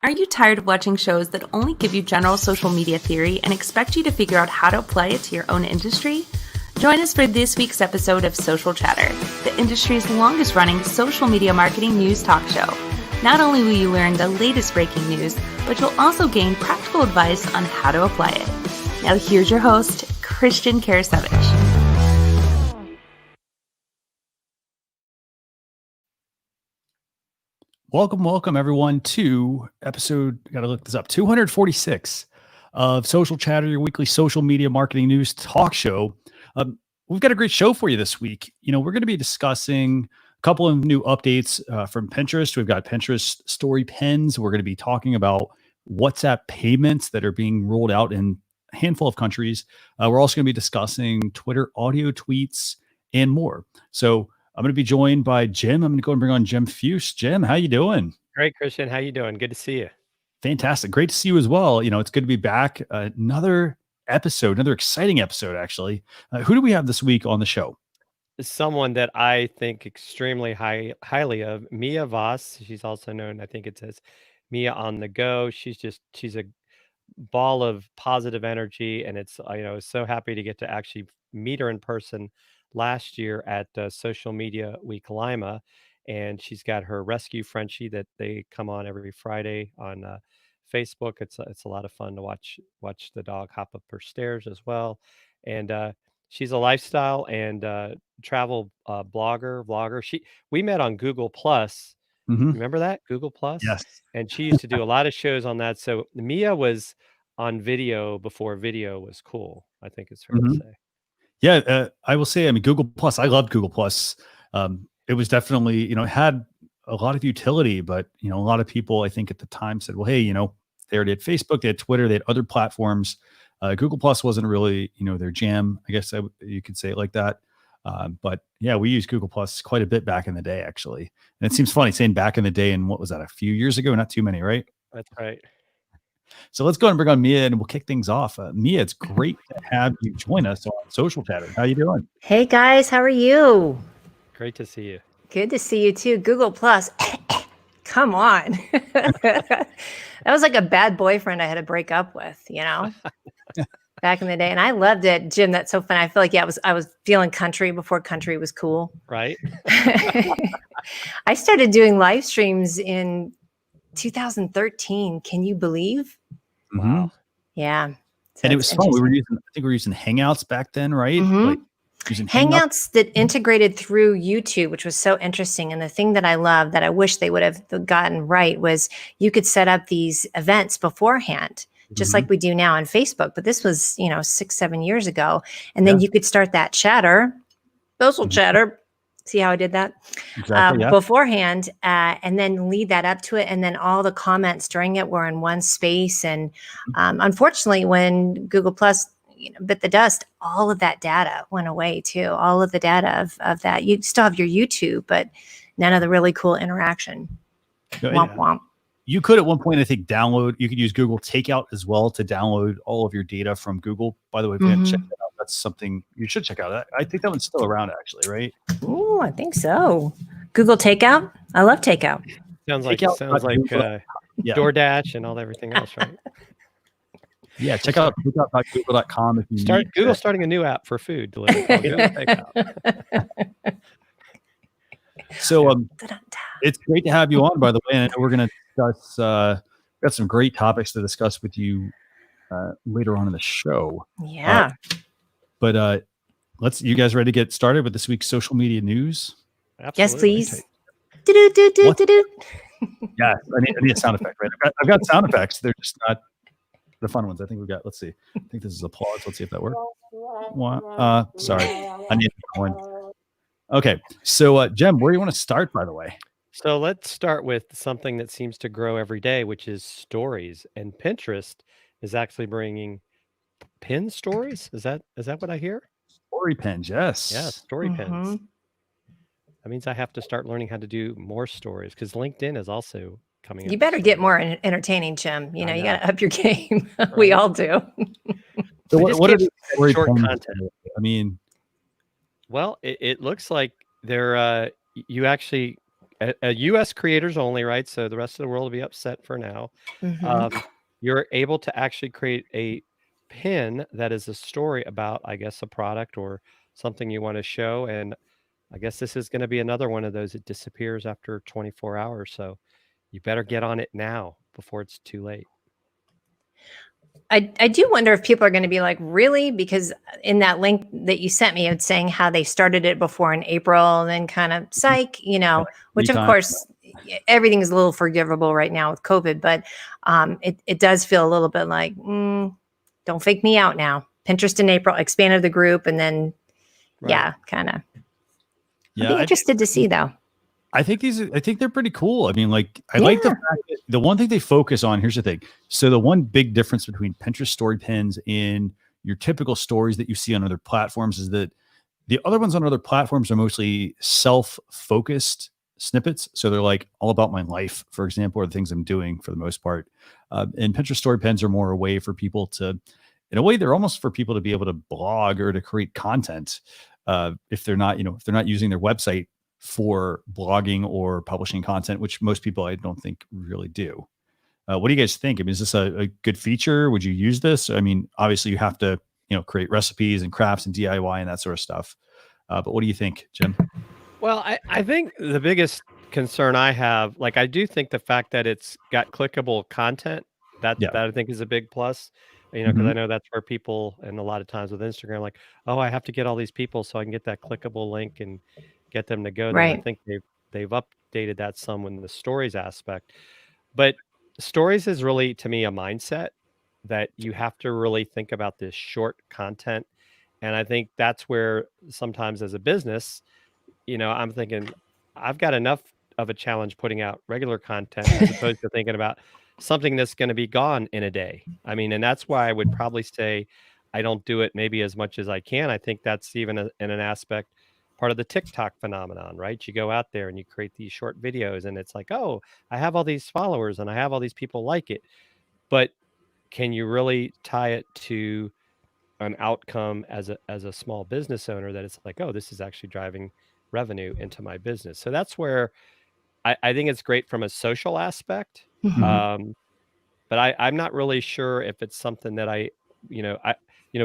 Are you tired of watching shows that only give you general social media theory and expect you to figure out how to apply it to your own industry? Join us for this week's episode of Social Chatter, the industry's longest running social media marketing news talk show. Not only will you learn the latest breaking news, but you'll also gain practical advice on how to apply it. Now here's your host, Christian Karasiewicz. Welcome everyone to episode, gotta look this up, 246 of Social Chatter, your weekly social media marketing news talk show. We've got a great show for you this week. We're going to be discussing a couple of new updates from Pinterest. We've got Pinterest story pens. We're going to be talking about WhatsApp payments that are being rolled out in a handful of countries. We're also going to be discussing Twitter audio tweets and more. So I'm going to be joined by Jim. I'm going to go and bring on Jim Fuhs. Jim, how you doing? Great, Christian. How you doing? Good to see you. Fantastic. Great to see you as well. It's good to be back. Another exciting episode, actually. Who do we have this week on the show? Someone that I think extremely highly of, Mia Voss. She's also known, I think it says Mia on the Go. She's a ball of positive energy, and it's so happy to get to actually meet her in person last year at Social Media Week Lima, and she's got her rescue Frenchie that they come on every Friday on Facebook. It's a lot of fun to watch the dog hop up her stairs as well, and she's a lifestyle and travel vlogger. We met on Google Plus. Mm-hmm. Remember that Google Plus? Yes. And she used to do a lot of shows on that. So Mia was on video before video was cool, I think it's fair to say. Yeah, I will say, Google Plus, I loved Google Plus. It was definitely, it had a lot of utility, but, a lot of people, I think at the time said, well, hey, they already had Facebook, they had Twitter, they had other platforms. Google Plus wasn't really, their jam, I guess you could say it like that. But yeah, we used Google Plus quite a bit back in the day, actually. And it seems funny saying back in the day, and what was that, a few years ago? Not too many, right? That's right. So let's go and bring on Mia, and we'll kick things off. Mia, it's great to have you join us on Social Chatter. How you doing? Hey guys, how are you? Great to see you. Good to see you too. Google Plus. Come on. That was like a bad boyfriend I had to break up with, back in the day. And I loved it. Jim, that's so fun. I feel like, I was feeling country before country was cool. Right. I started doing live streams in 2013. Can you believe? Wow. Yeah. So and it was fun. We were using Hangouts back then, right? Mm-hmm. Like using Hangouts that integrated through YouTube, which was so interesting. And the thing that I love that I wish they would have gotten right was you could set up these events beforehand, just like we do now on Facebook. But this was, 6-7 years ago. And then you could start that chatter, social chatter. See how I did that? Exactly, beforehand, and then lead that up to it. And then all the comments during it were in one space. And unfortunately, when Google Plus bit the dust, all of that data went away too. All of the data of that. You still have your YouTube, but none of the really cool interaction. Womp womp. You could at one point, I think, you could use Google Takeout as well to download all of your data from Google. By the way, if you haven't checked that out, that's something you should check out. I think that one's still around, actually, right? Oh, I think so. Google Takeout. I love Takeout. Sounds like DoorDash and all everything else, right? Yeah, check out takeout.google.com if you Google's starting a new app for food delivery called Google Takeout. So it's great to have you on, by the way. And I know we're going to discuss, got some great topics to discuss with you later on in the show. Yeah. But you guys ready to get started with this week's social media news? Absolutely. Yes, please. Do-do-do-do-do-do. Yeah, I need a sound effect, right? I've got sound effects. They're just not the fun ones. I think let's see. I think this is applause. Let's see if that works. Sorry. I need one. Okay. So, Jem, where do you want to start, by the way? So let's start with something that seems to grow every day, which is stories. And Pinterest is actually bringing pin stories. Is that what I hear? Story pins, yes. Yeah, story pins. That means I have to start learning how to do more stories because LinkedIn is also coming. You better get more entertaining, Jim. You got to up your game. Right. We all do. So what are the short content? I mean, well, it looks like they're you actually US creators only, right? So the rest of the world will be upset for now. Mhm. You're able to actually create a pin that is a story about, I guess, a product or something you want to show. And I guess this is going to be another one of those. It disappears after 24 hours. So you better get on it now before it's too late. I do wonder if people are going to be like, really? Because in that link that you sent me, it's saying how they started it before in April and then kind of psych, which of Anytime. course everything is a little forgivable right now with COVID, but it does feel a little bit like, don't fake me out now. Pinterest in April expanded the group, and then Right. kind of. Yeah, I'd be interested to see though. I think they're pretty cool. I mean, like, I like the fact that the one thing they focus on. Here's the thing. So the one big difference between Pinterest story pins and your typical stories that you see on other platforms is that the other ones on other platforms are mostly self-focused snippets. So they're like all about my life, for example, or the things I'm doing for the most part. And Pinterest story pins are more a way for people to, in a way, they're almost for people to be able to blog or to create content if they're not using their website for blogging or publishing content, which most people I don't think really do. What do you guys think? I mean, is this a good feature? Would you use this? I mean, obviously you have to, create recipes and crafts and DIY and that sort of stuff. But what do you think, Jim? Well, I think the biggest concern I have, like, I do think the fact that it's got clickable content, that I think is a big plus, because I know that's where people, and a lot of times with Instagram, like, oh, I have to get all these people so I can get that clickable link and get them to go there. I Right. think they've updated that some in the stories aspect. But stories is really, to me, a mindset that you have to really think about this short content. And I think that's where sometimes as a business, I'm thinking I've got enough of a challenge putting out regular content as opposed to thinking about something that's going to be gone in a day. I mean, and that's why I would probably say I don't do it maybe as much as I can. I think that's even in an aspect part of the TikTok phenomenon, right? You go out there and you create these short videos and it's like, oh, I have all these followers and I have all these people like it. But can you really tie it to an outcome as a small business owner that it's like, oh, this is actually driving revenue into my business? So that's where I think it's great from a social aspect. Mhm. But I'm not really sure if it's something that I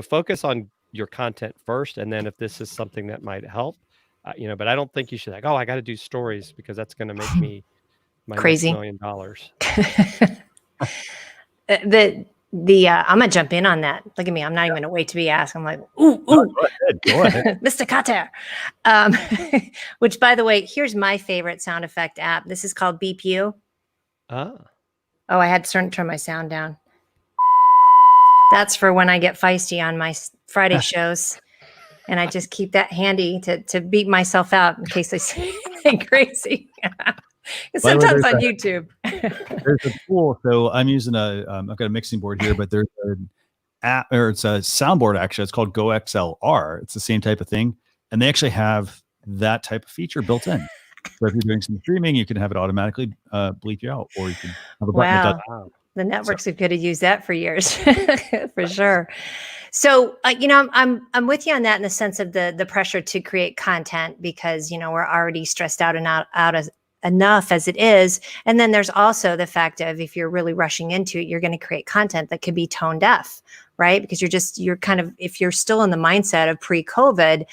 focus on your content first. And then if this is something that might help, but I don't think you should like, oh, I got to do stories because that's going to make me my next Crazy. $1 million. I'm gonna jump in on that. Look at me. I'm not even gonna wait to be asked. I'm like, ooh, Go ahead. Mr. Carter. Which, by the way, here's my favorite sound effect app. This is called BPU. Ah, Oh, I had to turn my sound down. That's for when I get feisty on my Friday shows, and I just keep that handy to beat myself out in case I say anything crazy. It's By the way, sometimes there's on YouTube. There's a tool. So I'm using I've got a mixing board here, but there's an app, or it's a soundboard actually. It's called Go XLR. It's the same type of thing. And they actually have that type of feature built in. So if you're doing some streaming, you can have it automatically bleep you out, or you can have a button that Wow. does. The networks have could have used that for years, for sure. So, I'm with you on that in the sense of the pressure to create content because we're already stressed out and enough as it is. And then there's also the fact of if you're really rushing into it, you're going to create content that could be tone deaf, right? Because you're kind of, if you're still in the mindset of pre-COVID,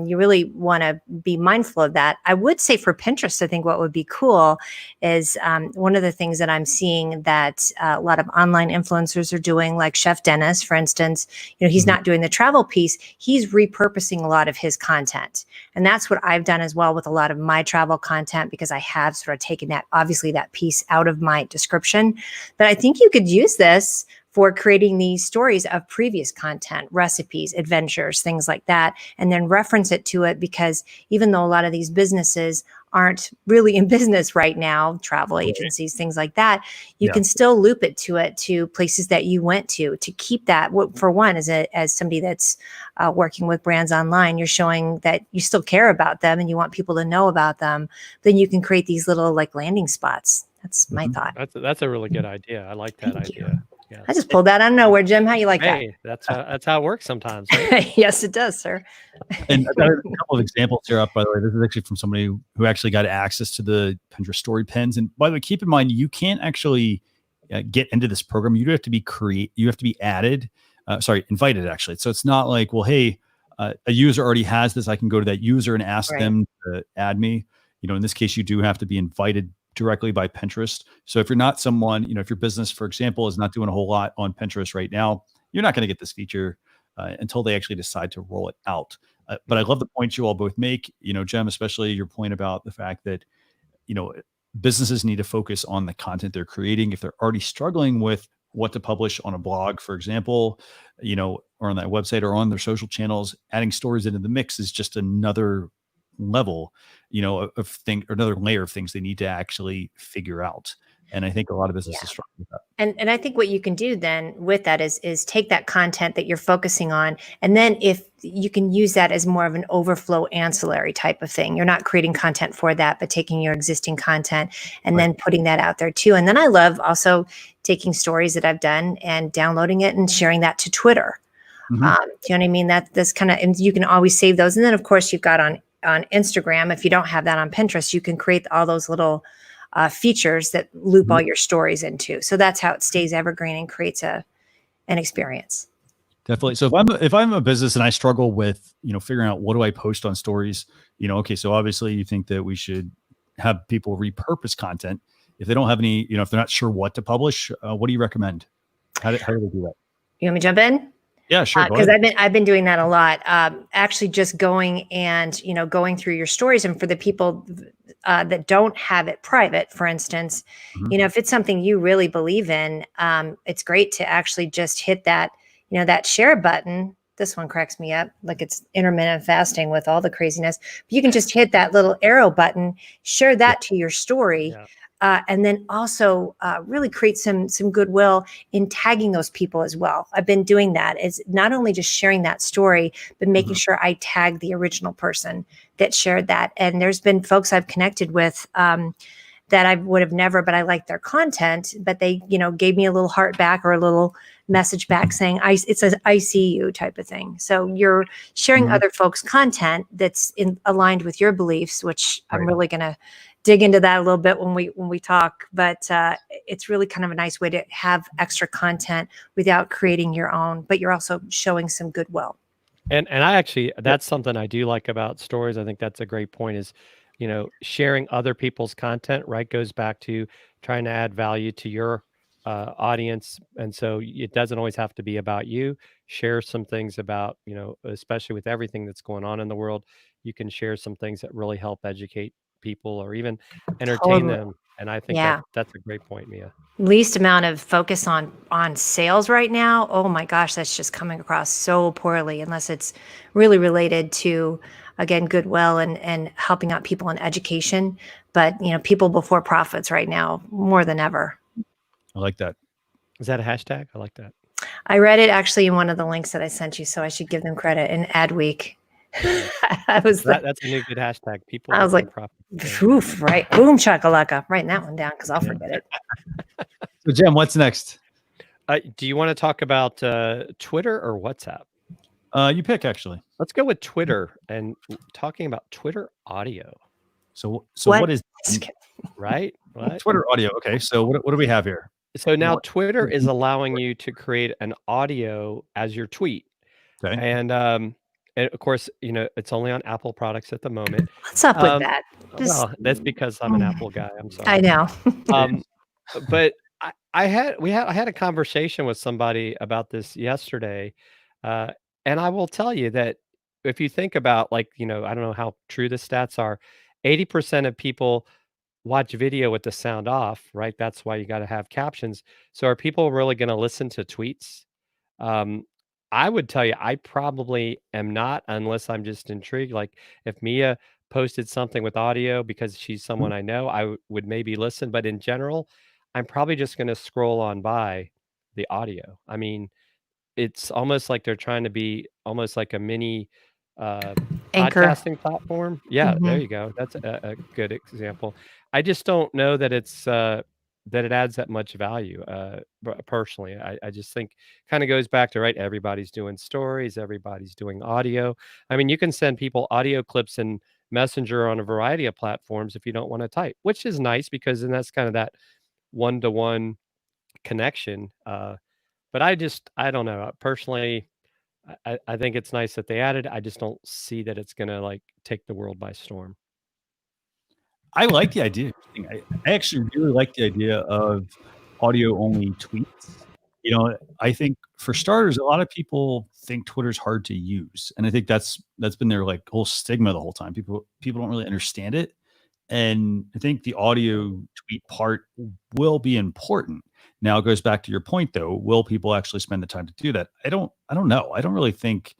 you really want to be mindful of that. I would say for Pinterest, I think what would be cool is one of the things that I'm seeing that a lot of online influencers are doing, like Chef Dennis, for instance, he's not doing the travel piece. He's repurposing a lot of his content. And that's what I've done as well with a lot of my travel content, because I have sort of taken that piece out of my description. But I think you could use this for creating these stories of previous content, recipes, adventures, things like that, and then reference it to it, because even though a lot of these businesses aren't really in business right now, travel agencies, things like that, you can still loop it to places that you went to keep that. For one, as somebody that's working with brands online, you're showing that you still care about them and you want people to know about them. Then you can create these little like landing spots. That's my thought. that's a really good idea. I like that Thank you. idea. Yes. I just pulled that out of nowhere, Jim. How you like that? Hey, that's how it works sometimes, right? Yes, it does, sir. And I've got a couple of examples here up, by the way. This is actually from somebody who actually got access to the Pinterest story pins. And by the way, keep in mind, you can't actually get into this program. You do have to be added, invited actually. So it's not like, well, hey, a user already has this. I can go to that user and ask Right. them to add me. In this case, you do have to be invited directly by Pinterest. So if you're not someone, if your business, for example, is not doing a whole lot on Pinterest right now, you're not going to get this feature until they actually decide to roll it out. But I love the points you all both make, Jem, especially your point about the fact that, businesses need to focus on the content they're creating. If they're already struggling with what to publish on a blog, for example, or on that website or on their social channels, adding stories into the mix is just another level, another layer of things they need to actually figure out. And I think a lot of businesses struggle with that. And I think what you can do then with that is take that content that you're focusing on, and then if you can use that as more of an overflow ancillary type of thing. You're not creating content for that, but taking your existing content and then putting that out there too. And then I love also taking stories that I've done and downloading it and sharing that to Twitter. Do you know what I mean? That's kind of, and you can always save those. And then of course you've got on Instagram, if you don't have that on Pinterest, you can create all those little features that loop all your stories into. So that's how it stays evergreen and creates an experience. Definitely. So if I'm a business and I struggle with, figuring out what do I post on stories, okay, so obviously you think that we should have people repurpose content. If they don't have any, if they're not sure what to publish, what do you recommend? How do they do that? You want me to jump in? Yeah, sure. Because I've been doing that a lot. Actually, just going and going through your stories, and for the people that don't have it private, for instance, if it's something you really believe in, it's great to actually just hit that that share button. This one cracks me up, like it's intermittent fasting with all the craziness. But you can just hit that little arrow button, share that to your story. Yeah. And then also really create some goodwill in tagging those people as well. I've been doing that. Is not only just sharing that story, but making sure I tag the original person that shared that. And there's been folks I've connected with that I would have never, but I like their content. But they, gave me a little heart back or a little message back saying, it's an I see you type of thing. So you're sharing other folks' content that's aligned with your beliefs, which I'm really going to dig into that a little bit when we talk, but it's really kind of a nice way to have extra content without creating your own, but you're also showing some goodwill. And I actually, that's something I do like about stories. I think that's a great point is, sharing other people's content, right? Goes back to trying to add value to your audience. And so it doesn't always have to be about you. Share some things about, especially with everything that's going on in the world, you can share some things that really help educate people or even entertain them. And I think that's a great point, Mia. Least amount of focus on sales right now. Oh my gosh, that's just coming across so poorly unless it's really related to, again, goodwill and helping out people in education. But, people before profits right now, more than ever. I like that. Is that a hashtag? I like that. I read it actually in one of the links that I sent you, so I should give them credit in Adweek. That's a new good hashtag. People. I was like, oof, right. Boom, chakalaka. Writing that one down because I'll forget it. So, Jem, what's next? Do you want to talk about Twitter or WhatsApp? You pick, actually. Let's go with Twitter and talking about Twitter audio. So what is right? What? Twitter audio? Okay. So what do we have here? So now Twitter is allowing you to create an audio as your tweet. Okay. And of course, it's only on Apple products at the moment. What's up with that? Well, that's because I'm an Apple guy. I'm sorry. I know. But I had a conversation with somebody about this yesterday, and I will tell you that if you think about I don't know how true the stats are, 80% of people watch video with the sound off, right? That's why you got to have captions. So are people really going to listen to tweets? I would tell you, I probably am not, unless I'm just intrigued. Like if Mia posted something with audio because she's someone I know, I would maybe listen. But in general, I'm probably just going to scroll on by the audio. I mean, it's almost like they're trying to be almost like a mini podcasting platform. Yeah, there you go. That's a good example. I just don't know that it's that it adds that much value. Personally, I just think kind of goes back to, right, everybody's doing stories, everybody's doing audio. I mean, you can send people audio clips in Messenger on a variety of platforms if you don't want to type, which is nice because then that's kind of that one-to-one connection. But I don't know. Personally, I think it's nice that they added. I just don't see that it's gonna like take the world by storm. I like the idea. I actually really like the idea of audio only tweets. I think for starters, a lot of people think Twitter's hard to use, and I think that's been their like whole stigma the whole time. People don't really understand it, and I think the audio tweet part will be important. Now it goes back to your point, though. Will people actually spend the time to do that? I don't know. I don't really think,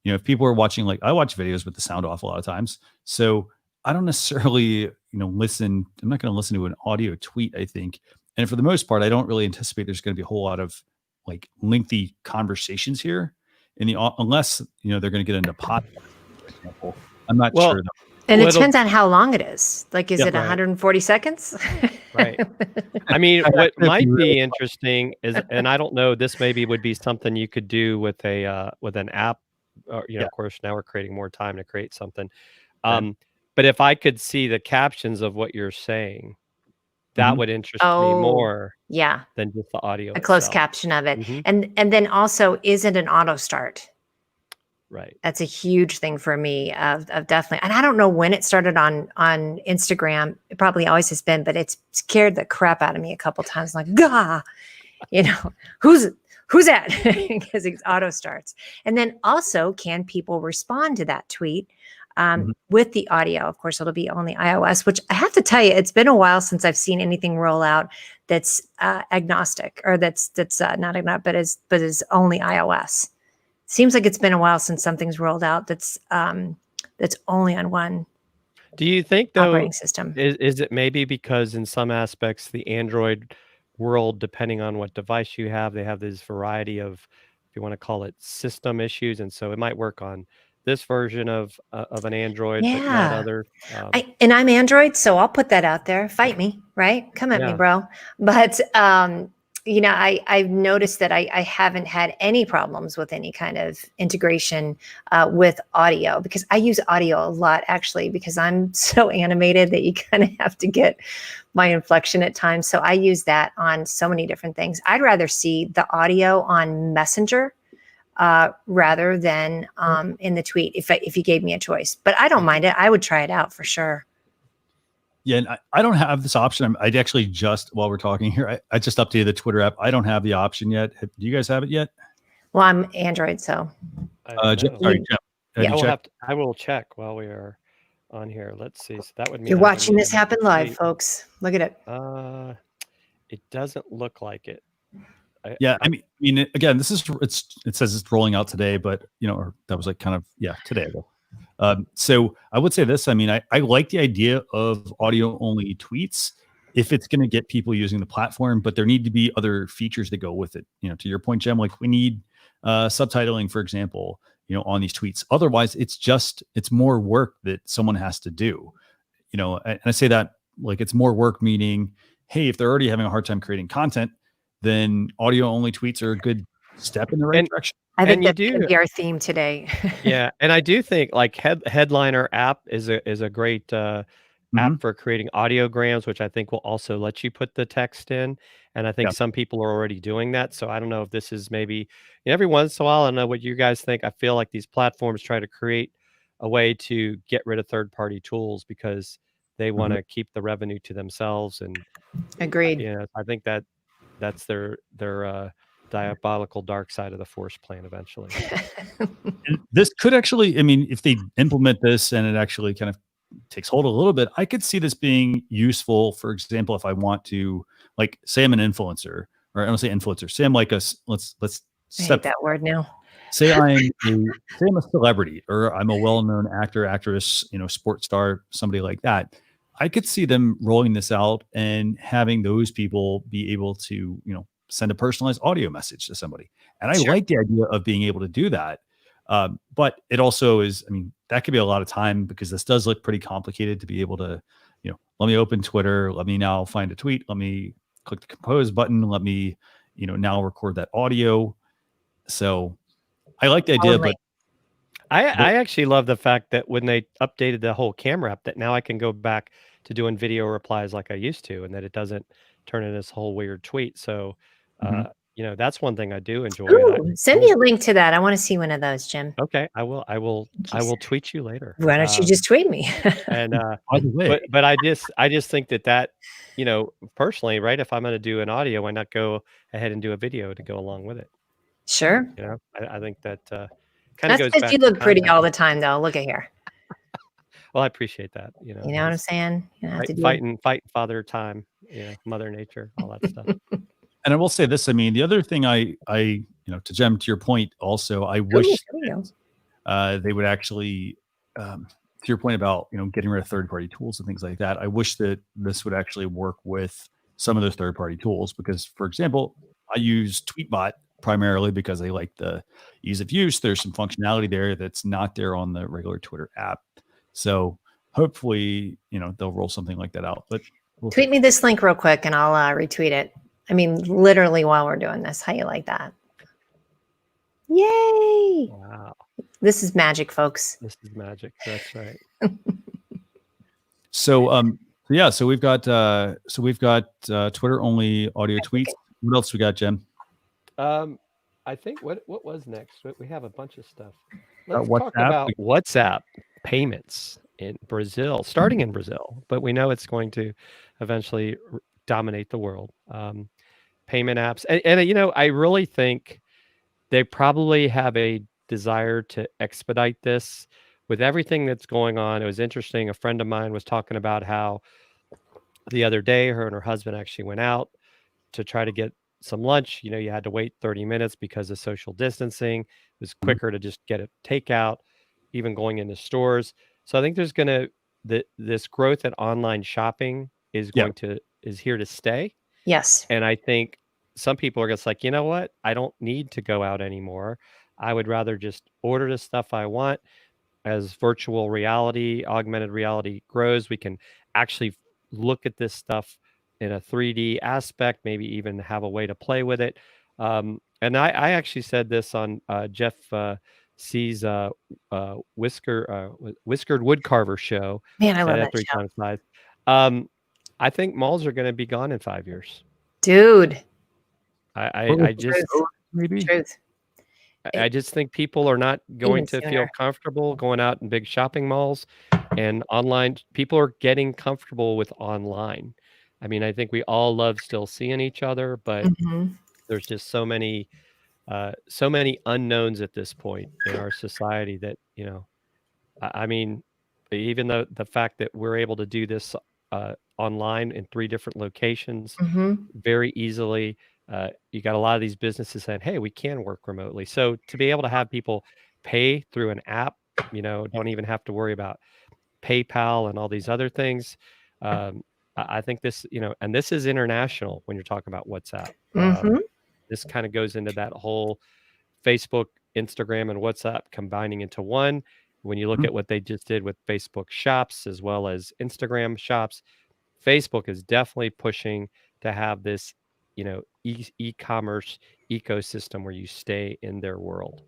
if people are watching, like I watch videos with the sound off a lot of times, so I don't necessarily, listen. I'm not going to listen to an audio tweet, I think. And for the most part, I don't really anticipate there's going to be a whole lot of like lengthy conversations here unless, they're going to get into podcasts, for example. I'm not sure. And it depends on how long it is. Like, is it right. 140 seconds? Right. I mean, what might be interesting is, and I don't know, this maybe would be something you could do with an app. Or, of course, now we're creating more time to create something. But if I could see the captions of what you're saying, that would interest me more than just the audio. A closed caption of it. And then also, is it an auto start? Right. That's a huge thing for me of definitely. And I don't know when it started on Instagram. It probably always has been, but it's scared the crap out of me a couple times. Like, gah, who's that? Because it auto starts. And then also, can people respond to that tweet? With the audio? Of course, it'll be only iOS, which I have to tell you, it's been a while since I've seen anything roll out that's agnostic, or that's not agnostic, but is only iOS. Seems like it's been a while since something's rolled out that's only on one. Do you think, though, operating system? Is it maybe because in some aspects the Android world, depending on what device you have, they have this variety of, if you want to call it, system issues, and so it might work on this version of an Android, but not other. And I'm Android, so I'll put that out there. Fight me, right? Come at me, bro. But I've noticed that I haven't had any problems with any kind of integration with audio, because I use audio a lot, actually, because I'm so animated that you kind of have to get my inflection at times. So I use that on so many different things. I'd rather see the audio on Messenger rather than in the tweet if you gave me a choice. But I don't mind it. I would try it out for sure. Yeah, and I don't have this option. I'd actually just, while we're talking here, I just updated the Twitter app. I don't have the option yet. Do you guys have it yet? Well, I'm Android, so. Jeff, I will check while we are on here. Let's see. So that would mean you're watching this happen live, folks. Look at it. It doesn't look like it. I mean, again, it says it's rolling out today, but or that was like kind of today. So I would say this. I mean, I like the idea of audio only tweets if it's going to get people using the platform, but there need to be other features that go with it. To your point, Jem, like we need subtitling, for example, on these tweets. Otherwise, it's more work that someone has to do. And I say that like it's more work, meaning, hey, if they're already having a hard time creating content, then audio only tweets are a good step in the right direction. I think that could be our theme today. Yeah, and I do think like Headliner app is a great app for creating audiograms, which I think will also let you put the text in. And I think some people are already doing that. So I don't know if this is maybe every once in a while. I don't know what you guys think. I feel like these platforms try to create a way to get rid of third-party tools because they want to keep the revenue to themselves. And agreed. I think that's their diabolical dark side of the Force plan eventually. And this could actually, I mean, if they implement this and it actually kind of takes hold a little bit, I could see this being useful. For example, if I want to, like, say I'm an influencer, or I don't say influencer, say I'm like let's I hate that word now. Say I'm a celebrity, or I'm a well-known actor, actress, sports star, somebody like that. I could see them rolling this out and having those people be able to, send a personalized audio message to somebody. And I like the idea of being able to do that. But it also is, I mean, that could be a lot of time because this does look pretty complicated to be able to, let me open Twitter. Let me now find a tweet. Let me click the compose button, let me, now record that audio. So I like the idea, but I actually love the fact that when they updated the whole camera app, that now I can go back to doing video replies like I used to, and that it doesn't turn into this whole weird tweet. So, that's one thing I do enjoy. Ooh, send me a link to that. I want to see one of those, Jim. Okay, I will tweet you later. Why don't you just tweet me? And by the way, but I just think that personally, right? If I'm going to do an audio, why not go ahead and do a video to go along with it? Sure. I think that kind of goes back. You look pretty all the time, though. Look at here. Well, I appreciate that. You know what I'm saying? Fighting Father Time, Mother Nature, all that stuff. And I will say this. I mean, the other thing to Jem, to your point, also, I wish they would actually, to your point about, getting rid of third-party tools and things like that. I wish that this would actually work with some of those third-party tools, because, for example, I use Tweetbot primarily because I like the ease of use. There's some functionality there that's not there on the regular Twitter app. So hopefully, they'll roll something like that out. But tweet me this link real quick and I'll retweet it. I mean, literally while we're doing this. How you like that? Yay! Wow. This is magic, folks. This is magic. That's right. So we've got Twitter only audio tweets. What else we got, Jen? I think what was next? We have a bunch of stuff. Let's WhatsApp. talk about WhatsApp payments in Brazil, starting in Brazil, but we know it's going to eventually dominate the world. Payment apps, and I really think they probably have a desire to expedite this with everything that's going on. It was interesting. A friend of mine was talking about how the other day her and her husband actually went out to try to get some lunch. You had to wait 30 minutes because of social distancing. It was quicker to just get a takeout, even going into stores. So I think there's this growth at online shopping is here to stay. Yes. And I think some people are just like, you know what? I don't need to go out anymore. I would rather just order the stuff I want. As virtual reality, augmented reality grows, we can actually look at this stuff in a 3D aspect, maybe even have a way to play with it. And I actually said this on Jeff C's Whiskered Woodcarver show. Man, I love that 3 show. times size. I think malls are going to be gone in 5 years. Dude. I just maybe. Truth. I just think people are not going to feel comfortable going out in big shopping malls and online. People are getting comfortable with online. I mean, I think we all love still seeing each other, but there's just so many unknowns at this point in our society that, I mean, even though the fact that we're able to do this online in 3 different locations very easily, you got a lot of these businesses saying, hey, we can work remotely. So to be able to have people pay through an app, don't even have to worry about PayPal and all these other things. I think this, and this is international when you're talking about WhatsApp. This kind of goes into that whole Facebook, Instagram, and WhatsApp combining into one. When you look at what they just did with Facebook Shops as well as Instagram Shops, Facebook is definitely pushing to have this, e-commerce ecosystem where you stay in their world.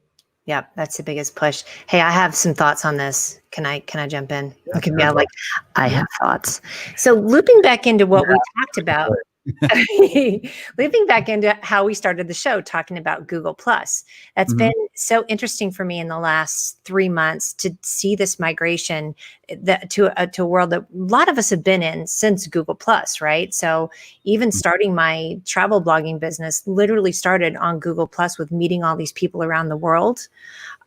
Yeah, that's the biggest push. Hey, I have some thoughts on this. Can I jump in? I have thoughts. So looping back into what we talked about, looping back into how we started the show, talking about Google Plus. That's been so interesting for me in the last 3 months to see this migration to a world that a lot of us have been in since Google Plus, right? So even starting my travel blogging business literally started on Google Plus with meeting all these people around the world,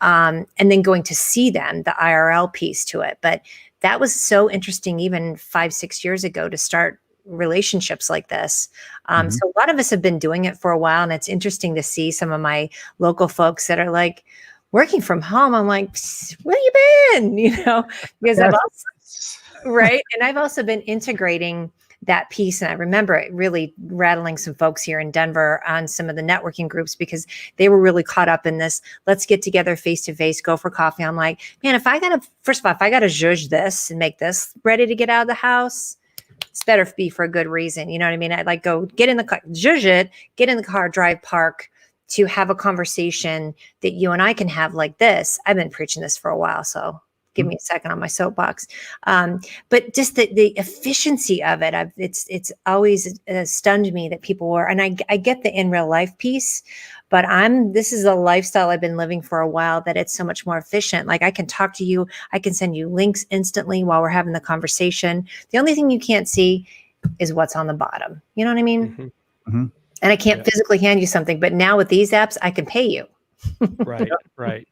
and then going to see them, the IRL piece to it. But that was so interesting even 5-6 years ago to start relationships like this. So a lot of us have been doing it for a while, and it's interesting to see some of my local folks that are like working from home. I'm like, where you been? Because I've also, right. And I've also been integrating that piece. And I remember it really rattling some folks here in Denver on some of the networking groups because they were really caught up in this. Let's get together face to face, go for coffee. I'm like, man, if I got to zhuzh this and make this ready to get out of the house, it's better be for a good reason. You know what I mean? I'd like go get in the car, get in the car, drive, park to have a conversation that you and I can have like this. I've been preaching this for a while, so give me a second on my soapbox. But just the efficiency of it, it's always stunned me that people were, and I get the in real life piece, but this is a lifestyle I've been living for a while, that it's so much more efficient. Like I can talk to you, I can send you links instantly while we're having the conversation. The only thing you can't see is what's on the bottom. You know what I mean? Mm-hmm. Mm-hmm. And I can't physically hand you something, but now with these apps, I can pay you. Right.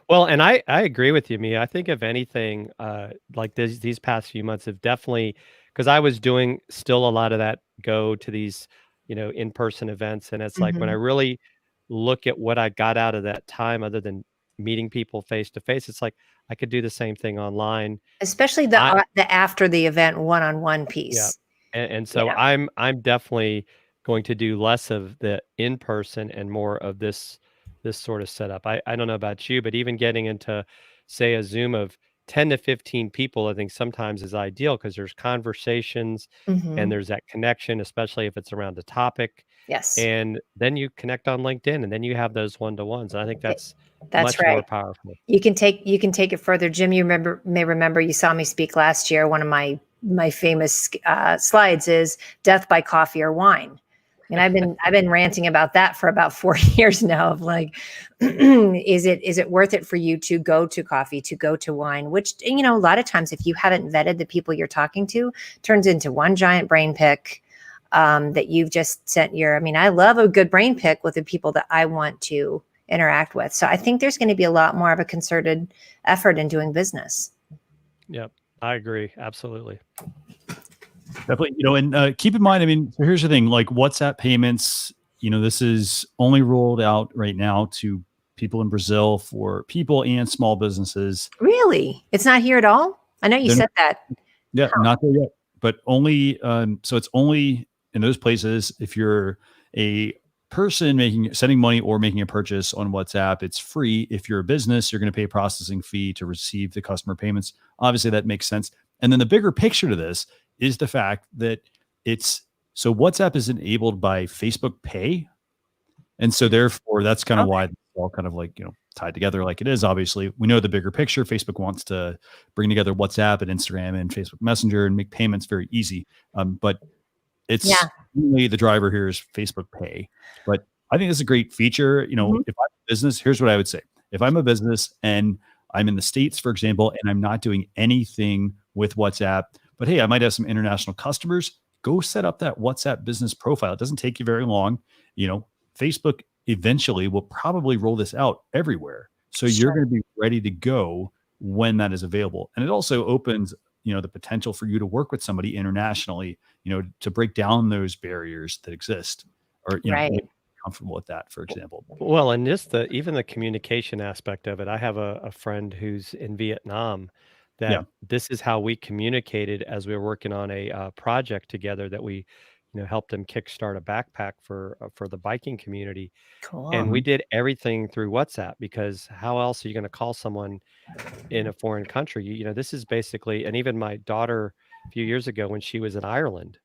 Well, and I agree with you, Mia. I think if anything, like these past few months have definitely, because I was doing still a lot of that, go to these, in-person events. And it's like when I really look at what I got out of that time, other than meeting people face to face, it's like I could do the same thing online. Especially the after the event one-on-one piece. Yeah. And so I'm definitely going to do less of the in-person and more of this sort of setup. I don't know about you, but even getting into, say, a Zoom of 10 to 15 people, I think sometimes is ideal, because there's conversations and there's that connection, especially if it's around a topic. Yes. And then you connect on LinkedIn, and then you have those one-to-ones. And I think that's much right. more powerful. You can take it further. Jim, you may remember you saw me speak last year. One of my famous slides is death by coffee or wine. And I've been ranting about that for about 4 years now, of like, is it worth it for you to go to coffee, to go to wine, which, a lot of times if you haven't vetted the people you're talking to, turns into one giant brain pick that you've just sent I love a good brain pick with the people that I want to interact with. So I think there's going to be a lot more of a concerted effort in doing business. Yep. I agree. Absolutely. Definitely, and keep in mind, so here's the thing, like WhatsApp payments, this is only rolled out right now to people in Brazil, for people and small businesses. Really? It's not here at all? I know you said that. Yeah, not there yet, but only, so it's only in those places. If you're a person sending money or making a purchase on WhatsApp, it's free. If you're a business, you're going to pay a processing fee to receive the customer payments. Obviously, that makes sense. And then the bigger picture to this is the fact that so WhatsApp is enabled by Facebook Pay. And so therefore that's kind of why it's all kind of like, tied together like it is. Obviously, we know the bigger picture. Facebook wants to bring together WhatsApp and Instagram and Facebook Messenger and make payments very easy. But it's only the driver here is Facebook Pay. But I think it's a great feature. If I'm a business, here's what I would say. If I'm a business and I'm in the States, for example, and I'm not doing anything with WhatsApp, but hey, I might have some international customers, go set up that WhatsApp business profile. It doesn't take you very long. Facebook eventually will probably roll this out everywhere. So you're going to be ready to go when that is available. And it also opens, the potential for you to work with somebody internationally, to break down those barriers that exist, or, make comfortable with that, for example. Well, and just even the communication aspect of it. I have a friend who's in Vietnam, that this is how we communicated as we were working on a project together, that we, helped him kickstart a backpack for the biking community. Cool. And we did everything through WhatsApp, because how else are you going to call someone in a foreign country? This is basically, and even my daughter a few years ago when she was in Ireland,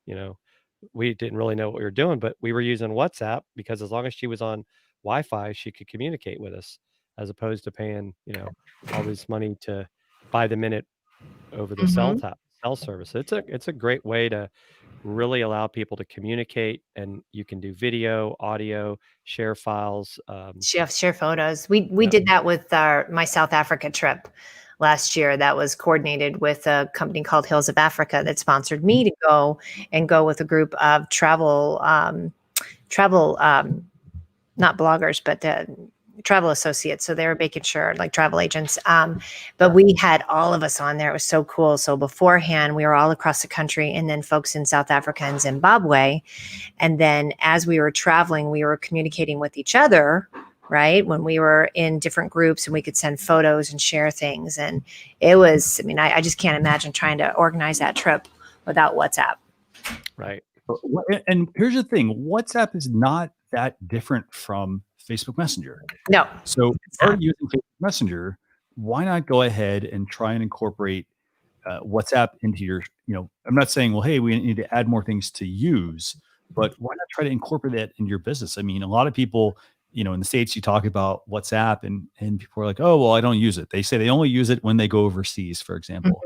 we didn't really know what we were doing, but we were using WhatsApp, because as long as she was on Wi-Fi, she could communicate with us, as opposed to paying, all this money to by the minute over the cell service. It's a great way to really allow people to communicate, and you can do video, audio, share files, share photos. We did that with my South Africa trip last year. That was coordinated with a company called Hills of Africa that sponsored me to go with a group of travel not bloggers, but travel associates. So they were making sure, like travel agents. But we had all of us on there. It was so cool. So beforehand, we were all across the country, and then folks in South Africa and Zimbabwe. And then as we were traveling, we were communicating with each other, right? When we were in different groups, and we could send photos and share things. And it was, I just can't imagine trying to organize that trip without WhatsApp. Right. And here's the thing, WhatsApp is not that different from Facebook Messenger. No. So if you're using Facebook Messenger, why not go ahead and try and incorporate WhatsApp into your, I'm not saying, well, hey, we need to add more things to use, but why not try to incorporate that into your business? I mean, a lot of people, in the States, you talk about WhatsApp and people are like, oh, well, I don't use it. They say they only use it when they go overseas, for example.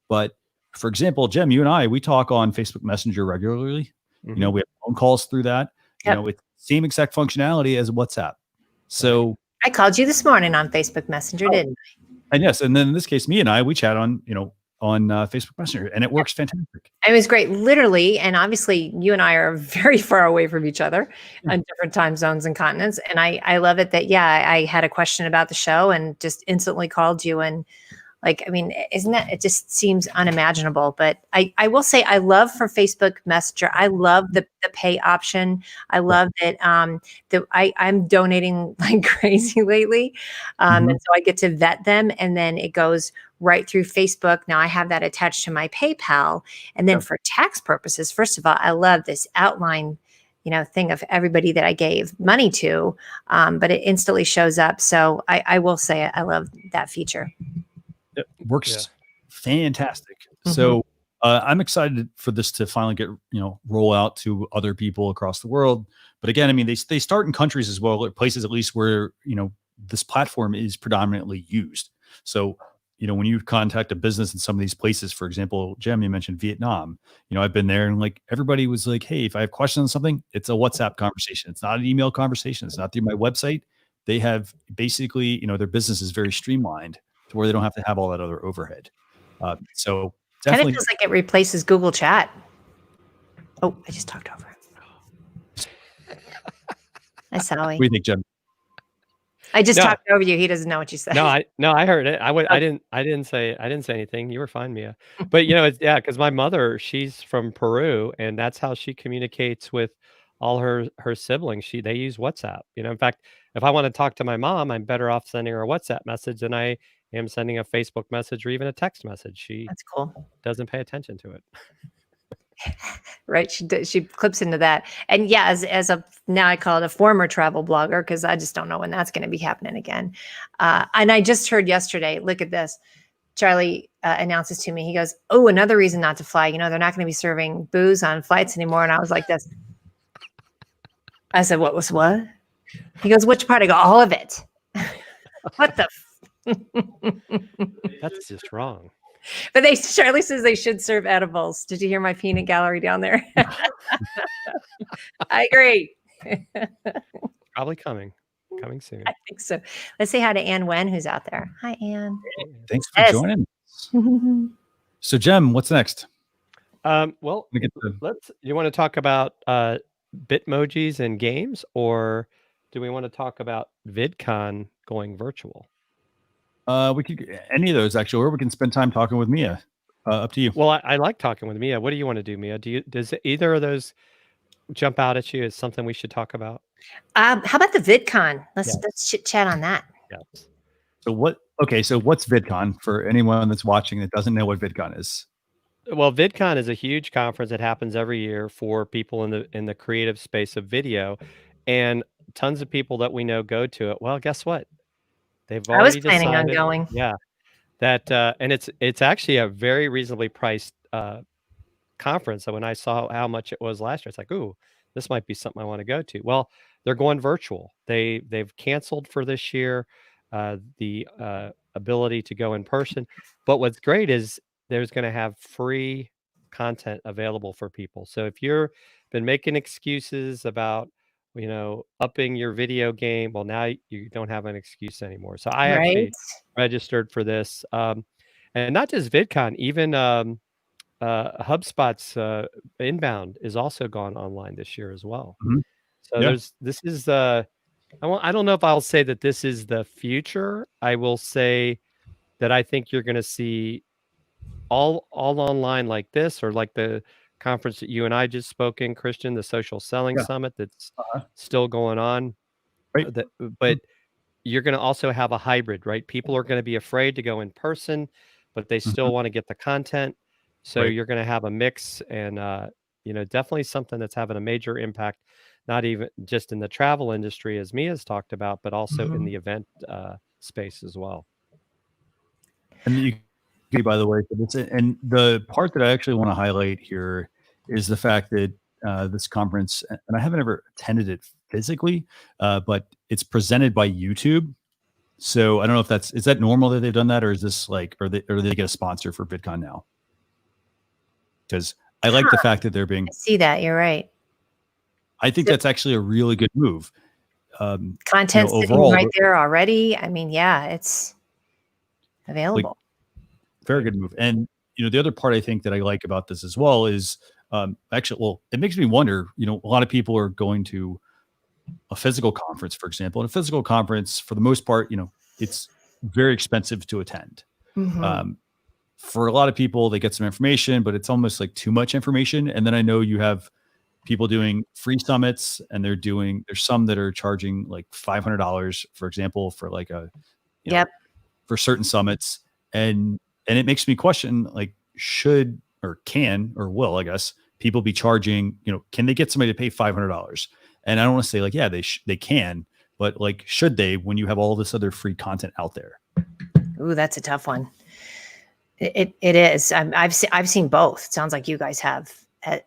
But for example, Jem, you and I, we talk on Facebook Messenger regularly. We have phone calls through that. It's same exact functionality as WhatsApp. So I called you this morning on Facebook Messenger, didn't I? And yes, and then in this case, me and I, we chat on, on Facebook Messenger, and it works fantastic. It was great, literally. And obviously, you and I are very far away from each other on different time zones and continents. And I love it that, I had a question about the show and just instantly called you. And isn't that, it just seems unimaginable. But I will say, I love for Facebook Messenger, I love the pay option. I love that I'm donating like crazy lately. And so I get to vet them, and then it goes right through Facebook. Now I have that attached to my PayPal. And then for tax purposes, first of all, I love this outline thing of everybody that I gave money to, but it instantly shows up. So I will say I love that feature. It works fantastic. So I'm excited for this to finally get, roll out to other people across the world. But again, I mean, they start in countries as well, or places at least where, this platform is predominantly used. So, when you contact a business in some of these places, for example, Jem, you mentioned Vietnam, I've been there and like everybody was like, hey, if I have questions on something, it's a WhatsApp conversation. It's not an email conversation. It's not through my website. They have basically, their business is very streamlined to where they don't have to have all that other overhead. So definitely feels like it replaces Google Chat. Oh, I just talked over it. Hi, Sally. What do you think, Jem? I just talked over you. He doesn't know what you said. No, I heard it. I didn't say anything. You were fine, Mia. But because my mother, she's from Peru, and that's how she communicates with all her siblings. They use WhatsApp. In fact, if I want to talk to my mom, I'm better off sending her a WhatsApp message than I am sending a Facebook message or even a text message. That's cool. Doesn't pay attention to it. Right. She clips into that. And as a, now I call it a former travel blogger, because I just don't know when that's going to be happening again. And I just heard yesterday, look at this. Charlie announces to me, he goes, oh, another reason not to fly. They're not going to be serving booze on flights anymore. And I was like this. I said, what? He goes, which part? I go, all of it. What the? That's just wrong. But Charlie says they should serve edibles. Did you hear my peanut gallery down there? I agree. Probably coming soon. I think so. Let's say hi to Ann Wen, who's out there. Hi, Ann. Thanks for joining. So, Jem, what's next? Well, you want to talk about Bitmojis and games, or do we want to talk about VidCon going virtual? We could any of those actually, or we can spend time talking with Mia. Up to you. Well, I like talking with Mia. What do you want to do, Mia? Does either of those jump out at you as something we should talk about? How about the VidCon? Let's chit chat on that. Yes. So what's VidCon for anyone that's watching that doesn't know what VidCon is? Well, VidCon is a huge conference that happens every year for people in the creative space of video, and tons of people that we know go to it. Well, guess what? They've already I was planning on decided, going. Yeah, that and it's actually a very reasonably priced conference. So when I saw how much it was last year, it's like, ooh, this might be something I want to go to. Well, they're going virtual. They've canceled for this year the ability to go in person. But what's great is there's going to have free content available for people. So if you've been making excuses about upping your video game, well, now you don't have an excuse anymore. So I actually registered for this, and not just VidCon, even HubSpot's Inbound is also gone online this year as well. So this is I don't know if I'll say that this is the future. I will say that I think you're going to see all online like this, or like the conference that you and I just spoke in, Christian, the Social Selling Summit that's still going on. Right. But you're going to also have a hybrid, right? People are going to be afraid to go in person, but they still want to get the content. So you're going to have a mix, and definitely something that's having a major impact, not even just in the travel industry, as Mia's talked about, but also in the event space as well. And by the way. And the part that I actually want to highlight here is the fact that this conference, and I haven't ever attended it physically, but it's presented by YouTube. So I don't know if is that normal that they've done that, or is this like, or they get a sponsor for VidCon now? Because I like the fact that they're being. I see that. You're right. I think that's actually a really good move. Content sitting overall, right there already. I mean, yeah, it's available. Very good move. And the other part I think that I like about this as well is it makes me wonder. A lot of people are going to a physical conference, for example. And a physical conference, for the most part, it's very expensive to attend. Mm-hmm. For a lot of people, they get some information, but it's almost like too much information. And then I know you have people doing free summits, and there's some that are charging like $500, for example, for like for certain summits. And it makes me question, like, should or can or will, I guess, people be charging, can they get somebody to pay $500? And I don't want to say like, yeah, they can, but like, should they, when you have all this other free content out there? Ooh, that's a tough one. It is. I've seen both. It sounds like you guys have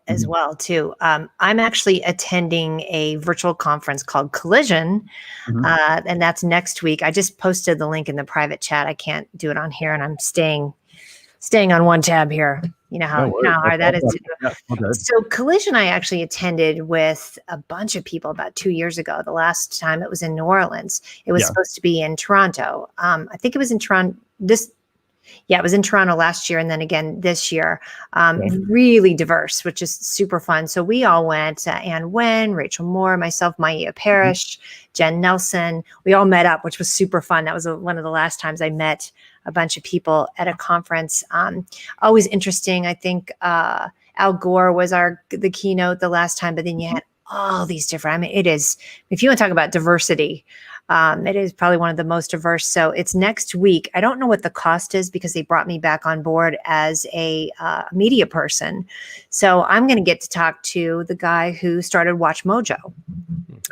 as well too. I'm actually attending a virtual conference called Collision, and that's next week. I just posted the link in the private chat. I can't do it on here, and I'm staying on one tab here. You know how hard that is to do. Okay. So Collision, I actually attended with a bunch of people about 2 years ago. The last time it was in New Orleans. It was supposed to be in Toronto. I think it was in Toronto. It was in Toronto last year, and then again this year. Really diverse, which is super fun. So we all went, Ann Wen, Rachel Moore, myself, Maya Parrish, Jen Nelson. We all met up, which was super fun. That was one of the last times I met a bunch of people at a conference. Always interesting. I think Al Gore was the keynote the last time, but then you had all these different, it is, if you want to talk about diversity, it is probably one of the most diverse. So it's next week. I don't know what the cost is because they brought me back on board as a media person. So I'm going to get to talk to the guy who started WatchMojo,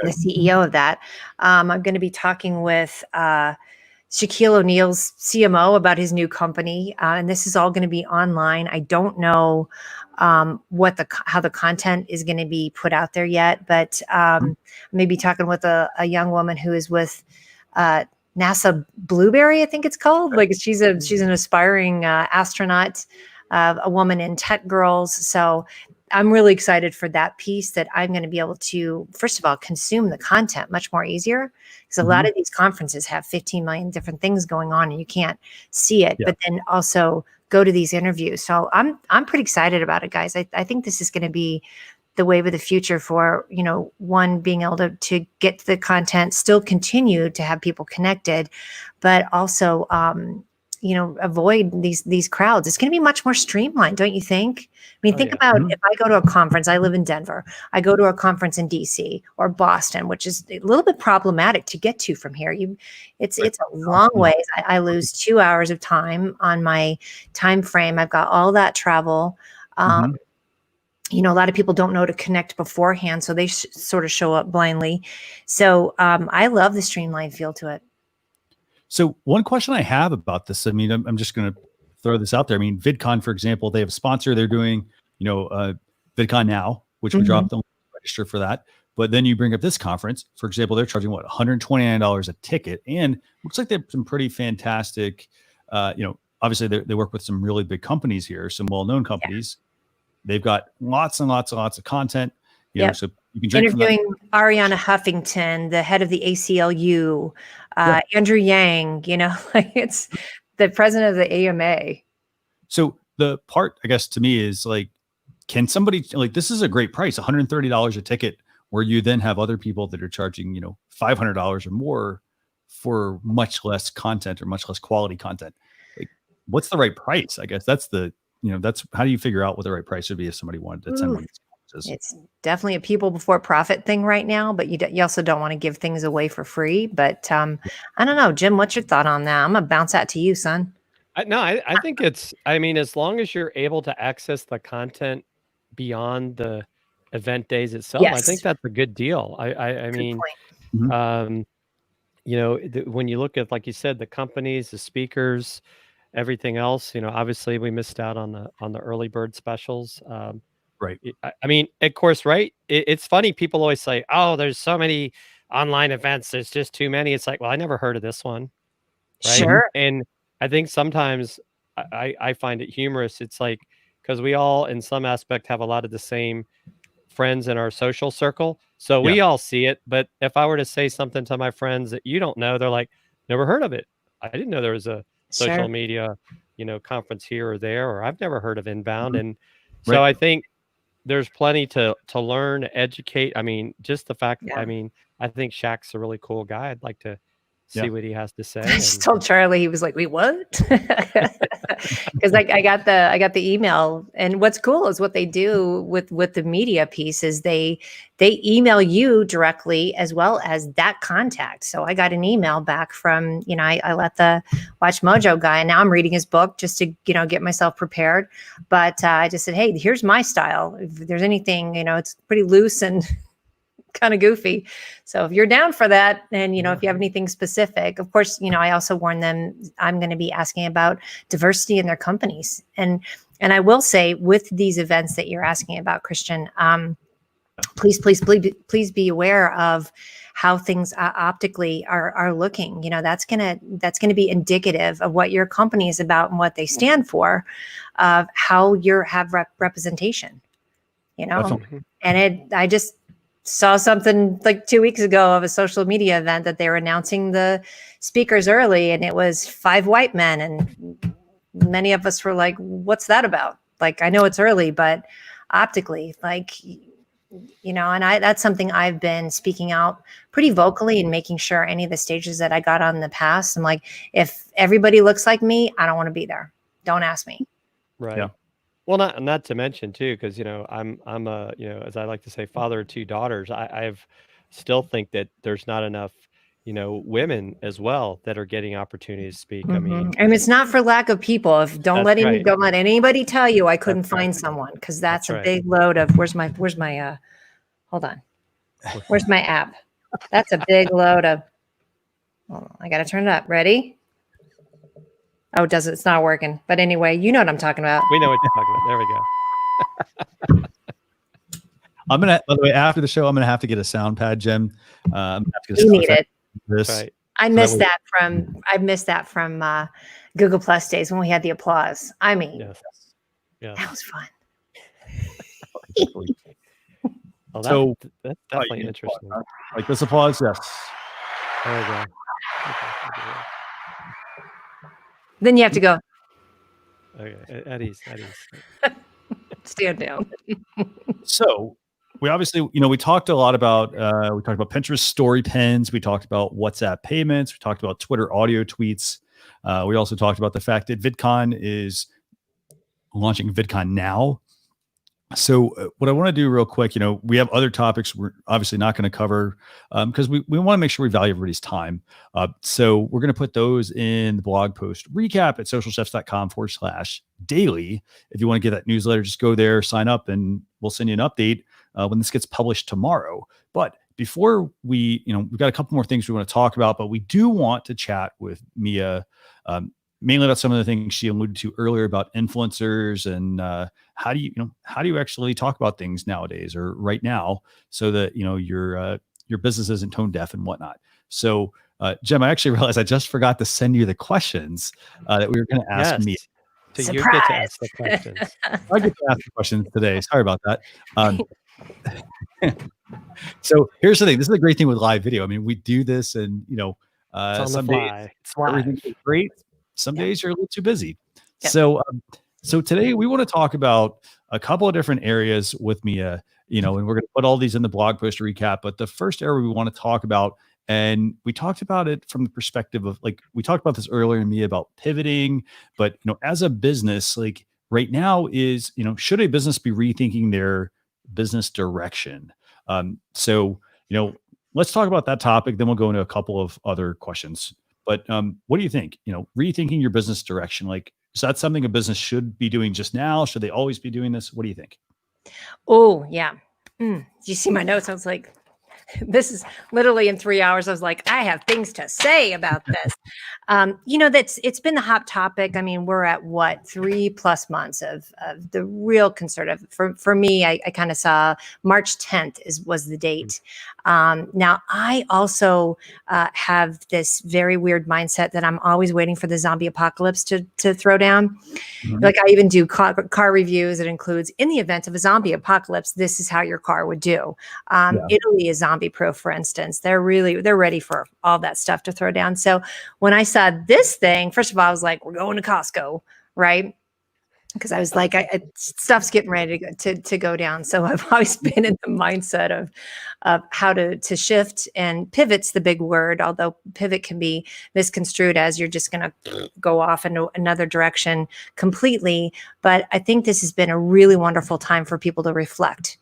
the CEO of that. I'm going to be talking with Shaquille O'Neal's CMO about his new company. And this is all going to be online. I don't know how the content is going to be put out there yet, but maybe talking with a young woman who is with NASA Blueberry, I think it's called. Like she's an aspiring astronaut, a woman in Tech Girls. So I'm really excited for that piece, that I'm going to be able to, first of all, consume the content much more easier, because a lot of these conferences have 15 million different things going on and you can't see it, but then also go to these interviews. So I'm pretty excited about it, guys. I think this is going to be the wave of the future for, one, being able to get the content, still continue to have people connected, but also, avoid these crowds. It's going to be much more streamlined, don't you think? I mean, think about if I go to a conference, I live in Denver, I go to a conference in DC or Boston, which is a little bit problematic to get to from here. It's a long ways. I lose 2 hours of time on my time frame. I've got all that travel. A lot of people don't know to connect beforehand, so they sort of show up blindly. So I love the streamlined feel to it. So one question I have about this, I mean, I'm just going to throw this out there. I mean, VidCon, for example, they have a sponsor. They're doing, VidCon Now, which we dropped the register for that. But then you bring up this conference, for example, they're charging $129 a ticket, and looks like they have some pretty fantastic, obviously they work with some really big companies here, some well-known companies. They've got lots and lots and lots of content. So you can drink interviewing Ariana Huffington, the head of the ACLU, Andrew Yang, it's the president of the AMA. So the part, I guess, to me is like, can somebody, like, this is a great price, $130 a ticket, where you then have other people that are charging, $500 or more for much less content or much less quality content. Like, what's the right price? I guess that's that's how do you figure out what the right price would be if somebody wanted to attend one of these conferences? It's definitely a people before profit thing right now, but you also don't want to give things away for free. But I don't know, Jim, what's your thought on that? I'm gonna bounce that to you, son. I think as long as you're able to access the content beyond the event days itself, I think that's a good deal. I mean, when you look at, like you said, the companies, the speakers, everything else, obviously we missed out on the early bird specials. Right. I mean, of course, right? It's funny. People always say, "Oh, there's so many online events. There's just too many." It's like, well, I never heard of this one, right? Sure. And I think sometimes I find it humorous. It's like because we all, in some aspect, have a lot of the same friends in our social circle, so Yeah. we all see it. But if I were to say something to my friends that you don't know, they're like, "Never heard of it. I didn't know there was a social Sure. media, conference here or there, or I've never heard of Inbound." Mhm. And so Right. I think there's plenty to learn, educate. I mean, just the fact, Yeah. I think Shaq's a really cool guy. I'd like to Yeah. see what he has to say. I just told Charlie, he was like, "Wait, what?" Because I got the email, and what's cool is what they do with the media piece is they email you directly as well as that contact. So I got an email back from I let the WatchMojo guy, and now I'm reading his book just to get myself prepared. But I just said, "Hey, here's my style. If there's anything, it's pretty loose and." Kind of goofy. So if you're down for that, and if you have anything specific, of course, I also warn them I'm going to be asking about diversity in their companies. And I will say with these events that you're asking about, Christian, please be aware of how things optically are looking. That's gonna be indicative of what your company is about and what they stand for, of how you have representation. Definitely. And I just saw something like 2 weeks ago of a social media event that they were announcing the speakers early, and it was 5 white men, and many of us were like, "What's that about?" Like, I know it's early, but optically, like, and that's something I've been speaking out pretty vocally and making sure any of the stages that I got on in the past, I'm like, if everybody looks like me, I don't want to be there. Don't ask me. Right. Yeah. Well, not to mention too, because I'm a as I like to say, father of 2 daughters. I've still think that there's not enough women as well that are getting opportunities to speak. I mean, and it's not for lack of people. Don't let right. don't let anybody tell you I couldn't That's right. find someone, because that's That's a right. big load of where's my hold on. Where's my app? That's a big load of hold on, I gotta turn it up. Ready? Oh, it's not working. But anyway, you know what I'm talking about. We know what you're talking about. There we go. By the way, after the show, I'm gonna have to get a sound pad, Jim. I'm gonna have to get a You sound need effect it. for this. Right. I missed that from Google Plus days when we had the applause. I mean, Yes. Yeah. that was fun. Well, So- that's Oh, definitely you interesting. Like this applause, yes. There we go. Okay. Then you have to go Okay. Eddie's. stand down. So we obviously, we talked a lot about Pinterest story pins. We talked about WhatsApp payments. We talked about Twitter audio tweets. We also talked about the fact that VidCon is launching VidCon now. So what I want to do real quick, we have other topics we're obviously not going to cover because we want to make sure we value everybody's time. So we're going to put those in the blog post recap at socialchefs.com/daily. If you want to get that newsletter, just go there, sign up, and we'll send you an update when this gets published tomorrow. But before we've got a couple more things we want to talk about, but we do want to chat with Mia, mainly about some of the things she alluded to earlier about influencers and how do you actually talk about things nowadays or right now so that your business isn't tone deaf and whatnot. So Jim, I actually realized I just forgot to send you the questions that we were going to ask Mia. So you get to ask the questions. I get to ask the questions today. Sorry about that. So here's the thing. This is a great thing with live video. I mean, we do this and It's on some the days fly. It's live. everything's great. Some days you're a little too busy. Yep. So today we want to talk about a couple of different areas with Mia, and we're going to put all these in the blog post recap. But the first area we want to talk about, and we talked about it from the perspective of we talked about this earlier in Mia about pivoting, but as a business, right now is, should a business be rethinking their business direction? So let's talk about that topic. Then we'll go into a couple of other questions. But what do you think? Rethinking your business direction, is that something a business should be doing just now? Should they always be doing this? What do you think? Oh, yeah. Do you see my notes? I was like, this is literally in 3 hours. I was like, I have things to say about this. It's been the hot topic. I mean, we're at what, 3+ months of the real conservative. For me, I kind of saw March 10th was the date. Now, I also have this very weird mindset that I'm always waiting for the zombie apocalypse to throw down. Like I even do car reviews. It includes, in the event of a zombie apocalypse, this is how your car would do. Italy is zombie proof, for instance. They're ready for all that stuff to throw down. So when I saw this thing, first of all, I was like, we're going to Costco, right? Because I was like, stuff's getting ready to go down. So I've always been in the mindset of how to shift, and pivot's the big word, although pivot can be misconstrued as you're just going to go off in another direction completely. But I think this has been a really wonderful time for people to reflect.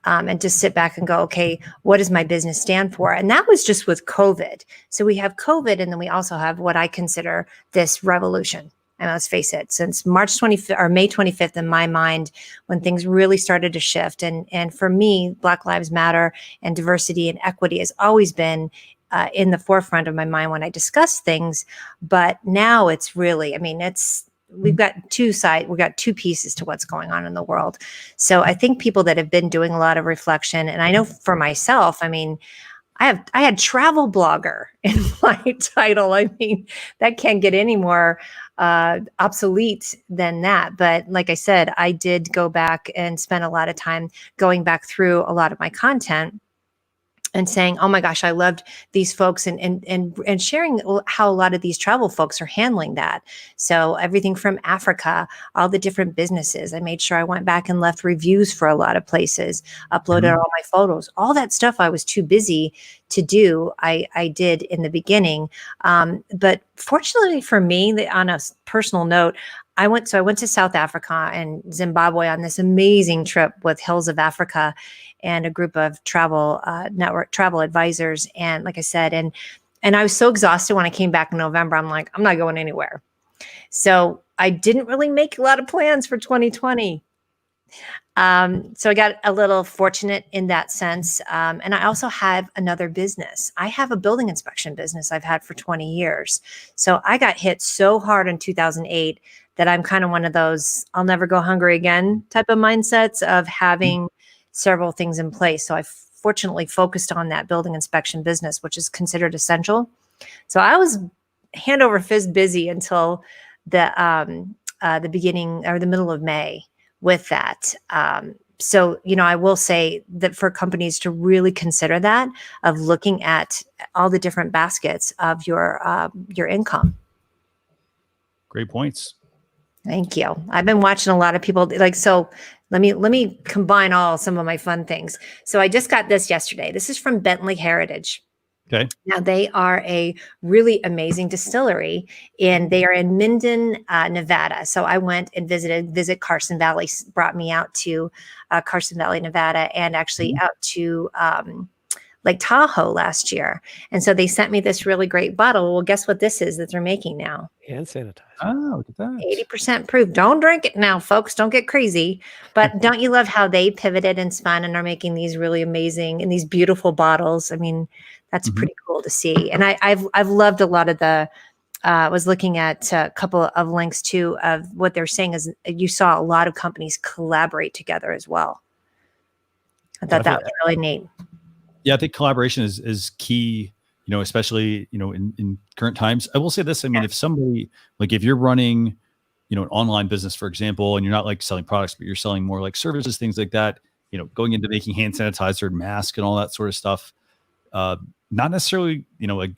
And just sit back and go, okay, what does my business stand for? And that was just with COVID. So we have COVID, and then we also have what I consider this revolution. And let's face it, since March 25th or May 25th, in my mind, when things really started to shift. And for me, Black Lives Matter and diversity and equity has always been in the forefront of my mind when I discuss things. But now it's really, we've got two pieces to what's going on in the world. So I think people that have been doing a lot of reflection, and I know for myself, I had travel blogger in my title. That can't get any more obsolete than that. But like I said, I did go back and spend a lot of time going back through a lot of my content and saying, oh my gosh, I loved these folks, and sharing how a lot of these travel folks are handling that. So everything from Africa, all the different businesses. I made sure I went back and left reviews for a lot of places, uploaded all my photos, all that stuff I was too busy to do. I did in the beginning. But fortunately for me, on a personal note, I went to South Africa and Zimbabwe on this amazing trip with Hills of Africa and a group of travel advisors. And like I said, and I was so exhausted when I came back in November. I'm like, I'm not going anywhere. So I didn't really make a lot of plans for 2020. So I got a little fortunate in that sense. And I also have another business. I have a building inspection business I've had for 20 years. So I got hit so hard in 2008 that I'm kind of one of those I'll never go hungry again type of mindsets of having several things in place. So I fortunately focused on that building inspection business, which is considered essential. So I was hand over fist busy until the beginning or the middle of May with that. So, I will say that for companies to really consider that, of looking at all the different baskets of your income. Great points. Thank you. I've been watching a lot of people so let me combine some of my fun things. So I just got this yesterday. This is from Bentley Heritage. Okay. Now they are a really amazing distillery, and they are in Minden, Nevada. So I went and visit Carson Valley, brought me out to Carson Valley, Nevada, and actually out to Lake Tahoe last year. And so they sent me this really great bottle. Well, guess what this is that they're making now? Hand sanitizer. Oh, look at that. 80% proof. Don't drink it now, folks. Don't get crazy. But don't you love how they pivoted and spun and are making these really amazing and these beautiful bottles? That's pretty cool to see. And I've loved a lot of the. Was looking at a couple of links too of what they're saying is you saw a lot of companies collaborate together as well. I thought that was really neat. Yeah, I think collaboration is key, especially, in current times. I will say this. If somebody, if you're running, an online business, for example, and you're not selling products, but you're selling more services, things like that, going into making hand sanitizer and mask and all that sort of stuff, not necessarily,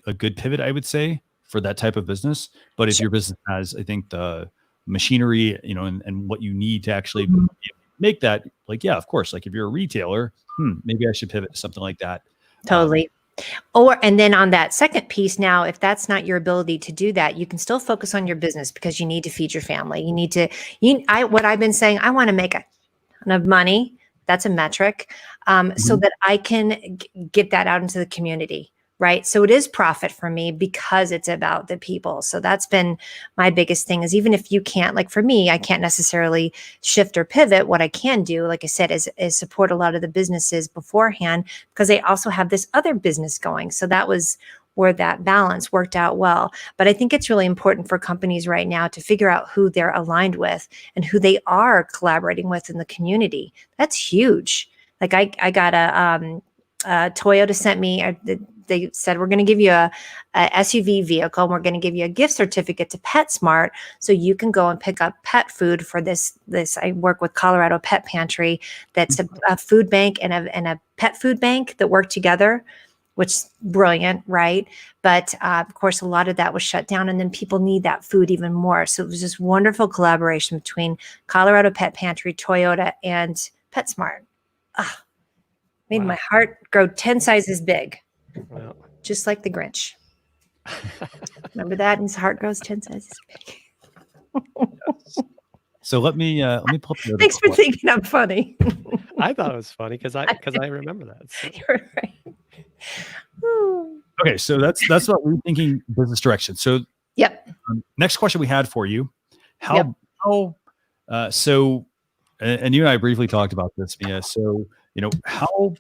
a good pivot, I would say, for that type of business. But if your business has, I think, the machinery, and what you need to actually make that, yeah, of course, if you're a retailer, maybe I should pivot to something like that. Totally. And then on that second piece, now, if that's not your ability to do that, you can still focus on your business because you need to feed your family. You need to, what I've been saying, I want to make a ton of money. That's a metric, so that I can get that out into the community. Right. So it is profit for me because it's about the people. So that's been my biggest thing is even if you can't, for me, I can't necessarily shift or pivot. What I can do, like I said, is support a lot of the businesses beforehand because they also have this other business going. So that was where that balance worked out well. But I think it's really important for companies right now to figure out who they're aligned with and who they are collaborating with in the community. That's huge. Like I got Toyota sent me, they said, we're going to give you a SUV vehicle. And we're going to give you a gift certificate to PetSmart so you can go and pick up pet food for this. I work with Colorado Pet Pantry. That's a food bank and a pet food bank that work together, which is brilliant, right? But of course, a lot of that was shut down, and then people need that food even more. So it was this wonderful collaboration between Colorado Pet Pantry, Toyota, and PetSmart. Made my heart grow 10 sizes big. Well, just like the Grinch. Remember that? And his heart grows 10 sizes big. So let me pull up the other Thanks for question. thinking I'm funny. I thought it was funny because I remember that. So. You're right. Okay, so that's about rethinking business direction. So Yep. Next question we had for you: how so, and you and I briefly talked about this, Mia. So how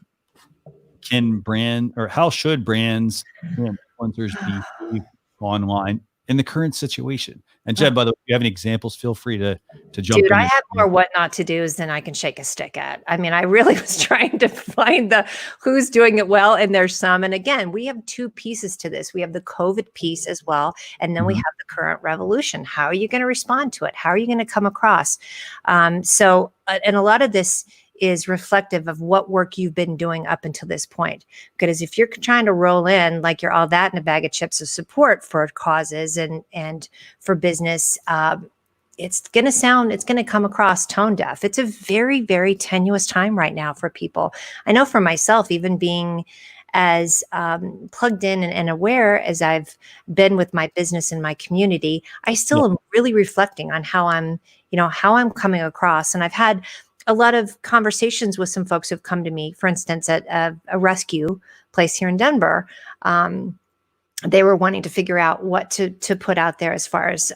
should brands and influencers be online in the current situation? And Jeb, by the way, if you have any examples, feel free to jump in. Dude, I have more what not to do's than I can shake a stick at. I mean, I really was trying to find the who's doing it well, and there's some. And again, we have two pieces to this. We have the COVID piece as well, and then we have the current revolution. How are you going to respond to it? How are you going to come across? And a lot of this is reflective of what work you've been doing up until this point. Because if you're trying to roll in like you're all that in a bag of chips of support for causes and for business, it's going to come across tone deaf. It's a very, very tenuous time right now for people. I know for myself, even being as plugged in and aware as I've been with my business and my community, I still am really reflecting on how I'm coming across. And I've had a lot of conversations with some folks who've come to me, for instance, at a rescue place here in Denver. They were wanting to figure out what to put out there as far as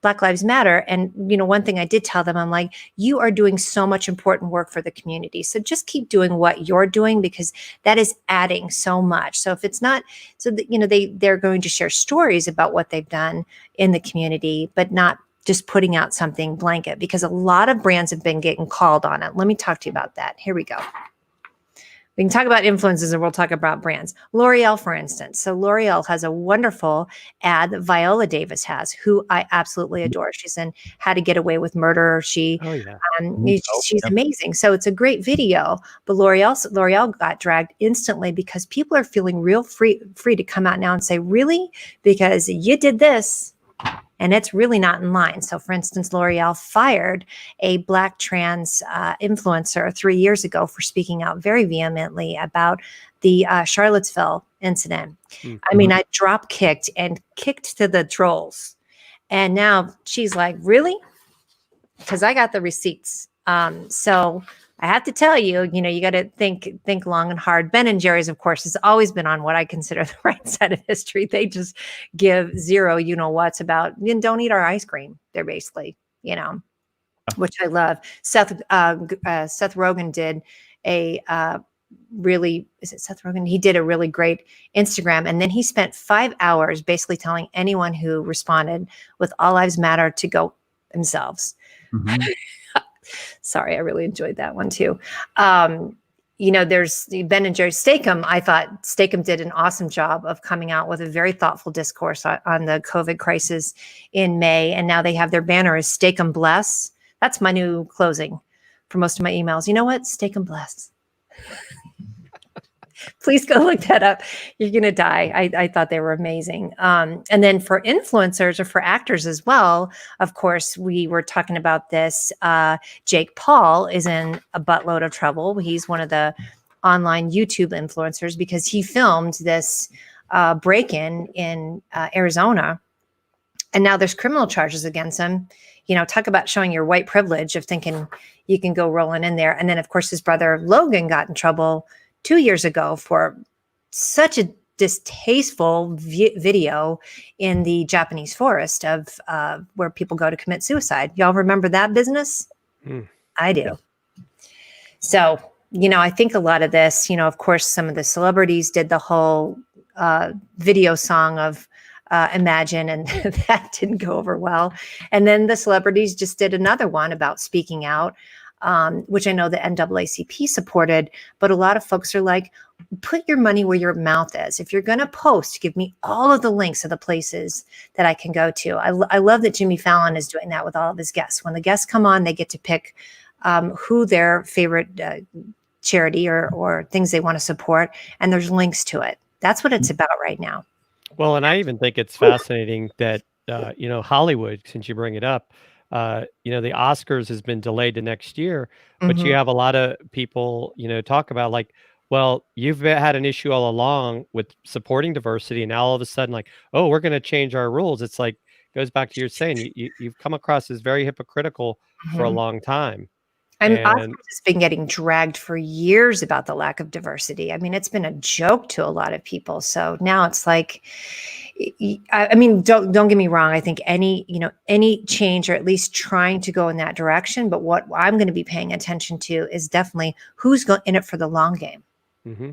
Black Lives Matter. And, one thing I did tell them, I'm like, you are doing so much important work for the community. So just keep doing what you're doing, because that is adding so much. So if it's not, so that, they're going to share stories about what they've done in the community, but not just putting out something blanket, because a lot of brands have been getting called on it. Let me talk to you about that. Here we go. We can talk about influencers and we'll talk about brands. L'Oreal, for instance. So L'Oreal has a wonderful ad that Viola Davis has, who I absolutely adore. She's in How to Get Away with Murder. She's amazing. So it's a great video, but L'Oreal got dragged instantly because people are feeling real free to come out now and say, really? Because you did this. And it's really not in line. So, for instance, L'Oreal fired a Black trans influencer 3 years ago for speaking out very vehemently about the Charlottesville incident. Mm-hmm. I mean, I drop kicked to the trolls. And now she's like, really? Because I got the receipts. So I have to tell you, you got to think long and hard. Ben & Jerry's, of course, has always been on what I consider the right side of history. They just give zero, what's about, don't eat our ice cream. They're basically, which I love. Seth Rogen did Seth Rogen? He did a really great Instagram. And then he spent 5 hours basically telling anyone who responded with All Lives Matter to go themselves. Mm-hmm. Sorry, I really enjoyed that one too. There's Ben & Jerry's Steak-umm. I thought Steak-umm did an awesome job of coming out with a very thoughtful discourse on the COVID crisis in May. And now they have their banner is Steak-umm Bless. That's my new closing for most of my emails. You know what? Steak-umm Bless. Please go look that up. You're going to die. I thought they were amazing. And then for influencers or for actors as well, of course, we were talking about this. Jake Paul is in a buttload of trouble. He's one of the online YouTube influencers because he filmed this break-in in Arizona. And now there's criminal charges against him. Talk about showing your white privilege of thinking you can go rolling in there. And then, of course, his brother Logan got in trouble 2 years ago for such a distasteful video in the Japanese forest of where people go to commit suicide. Y'all remember that business? I do. Yeah. So, I think a lot of this, of course, some of the celebrities did the whole video song of Imagine, and that didn't go over well. And then the celebrities just did another one about speaking out, which I know the NAACP supported, but a lot of folks are like, put your money where your mouth is. If you're going to post, give me all of the links of the places that I can go to. I love that Jimmy Fallon is doing that with all of his guests. When the guests come on, they get to pick who their favorite charity or things they want to support, and there's links to it. That's what it's about right now. Well, and I even think it's fascinating that, Hollywood, since you bring it up, the Oscars has been delayed to next year, but you have a lot of people, talk about like, well, you've had an issue all along with supporting diversity, and now all of a sudden, like, oh, we're going to change our rules. It's like, goes back to your saying, you've come across as very hypocritical for a long time. Oscars has been getting dragged for years about the lack of diversity. I mean, it's been a joke to a lot of people. So now it's like, I mean, don't get me wrong. I think any change, or at least trying to go in that direction. But what I'm going to be paying attention to is definitely who's going in it for the long game. Mm-hmm.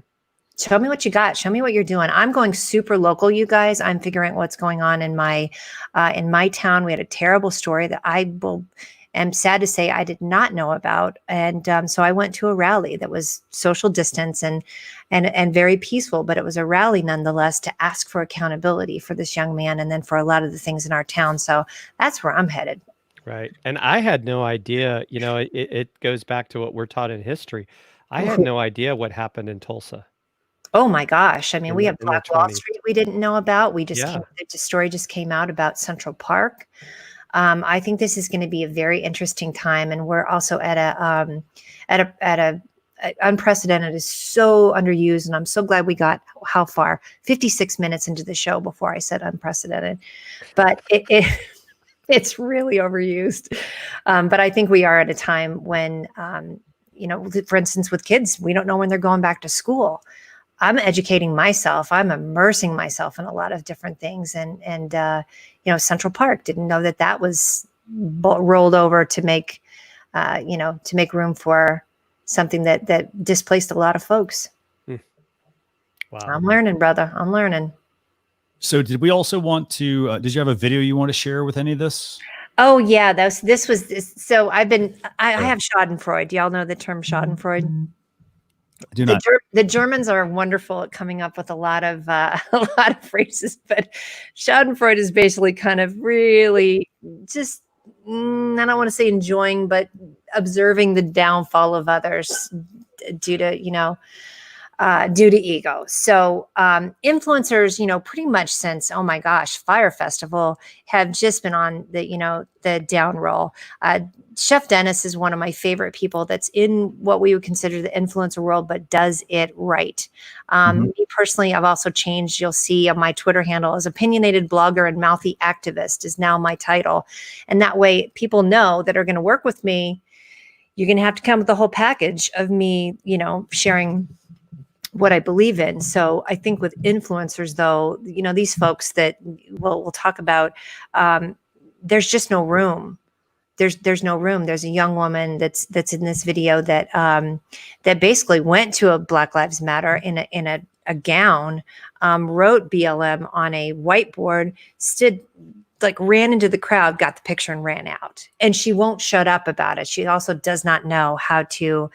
Show me what you got. Show me what you're doing. I'm going super local, you guys. I'm figuring out what's going on in my town. We had a terrible story that am sad to say I did not know about. And so I went to a rally that was social distance and very peaceful, but it was a rally nonetheless to ask for accountability for this young man and then for a lot of the things in our town. So that's where I'm headed. Right. And I had no idea, it goes back to what we're taught in history. I had no idea what happened in Tulsa. Oh my gosh. I mean, we have in the Black Wall 20s. Street we didn't know about. The story just came out about Central Park. I think this is going to be a very interesting time, and we're also at a unprecedented is so underused, and I'm so glad we got how far 56 minutes into the show before I said unprecedented, but it's really overused. But I think we are at a time when for instance, with kids, we don't know when they're going back to school. I'm educating myself. I'm immersing myself in a lot of different things. And Central Park, didn't know that was rolled over to make room for something that displaced a lot of folks. Wow. I'm learning, brother. I'm learning. So did we also want to, did you have a video you want to share with any of this? Oh yeah. This was. So I have Schadenfreude. Do y'all know the term Schadenfreude? I do not. The Germans are wonderful at coming up with a lot of phrases, but Schadenfreude is basically kind of really just, I don't want to say enjoying, but observing the downfall of others due to ego. So influencers, pretty much since, oh my gosh, Fire Festival have just been on the down roll. Chef Dennis is one of my favorite people that's in what we would consider the influencer world, but does it right. Me personally, I've also changed. You'll see on my Twitter handle as opinionated blogger and mouthy activist is now my title. And that way people know that are going to work with me. You're going to have to come with the whole package of me, sharing what I believe in. So I think with influencers though, these folks that we'll talk about, there's just no room. There's no room. There's a young woman that's in this video that basically went to a Black Lives Matter in a gown, wrote BLM on a whiteboard, ran into the crowd, got the picture and ran out. And she won't shut up about it. She also does not know how to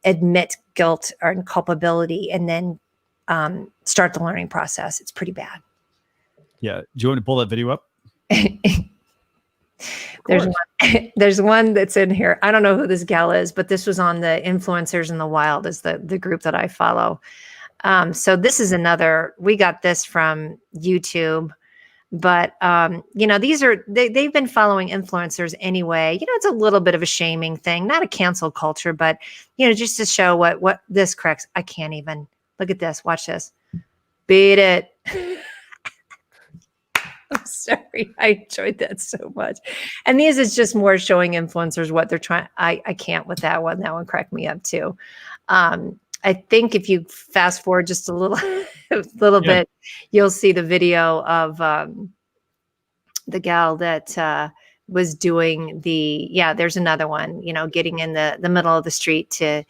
admit guilt or culpability and then start the learning process. It's pretty bad. Yeah. Do you want to pull that video up? There's one that's in here. I don't know who this gal is, but this was on the Influencers in the Wild is the group that I follow. So this is we got this from YouTube, but they've been following influencers anyway. It's a little bit of a shaming thing, not a cancel culture, but just to show what this corrects. I can't even look at this. Watch this. Beat it. I'm sorry. I enjoyed that so much. And these is just more showing influencers what they're trying. I can't with that one. That one cracked me up too. I think if you fast forward just a little bit, you'll see the video of the gal that was doing there's another one, getting in the middle of the street to,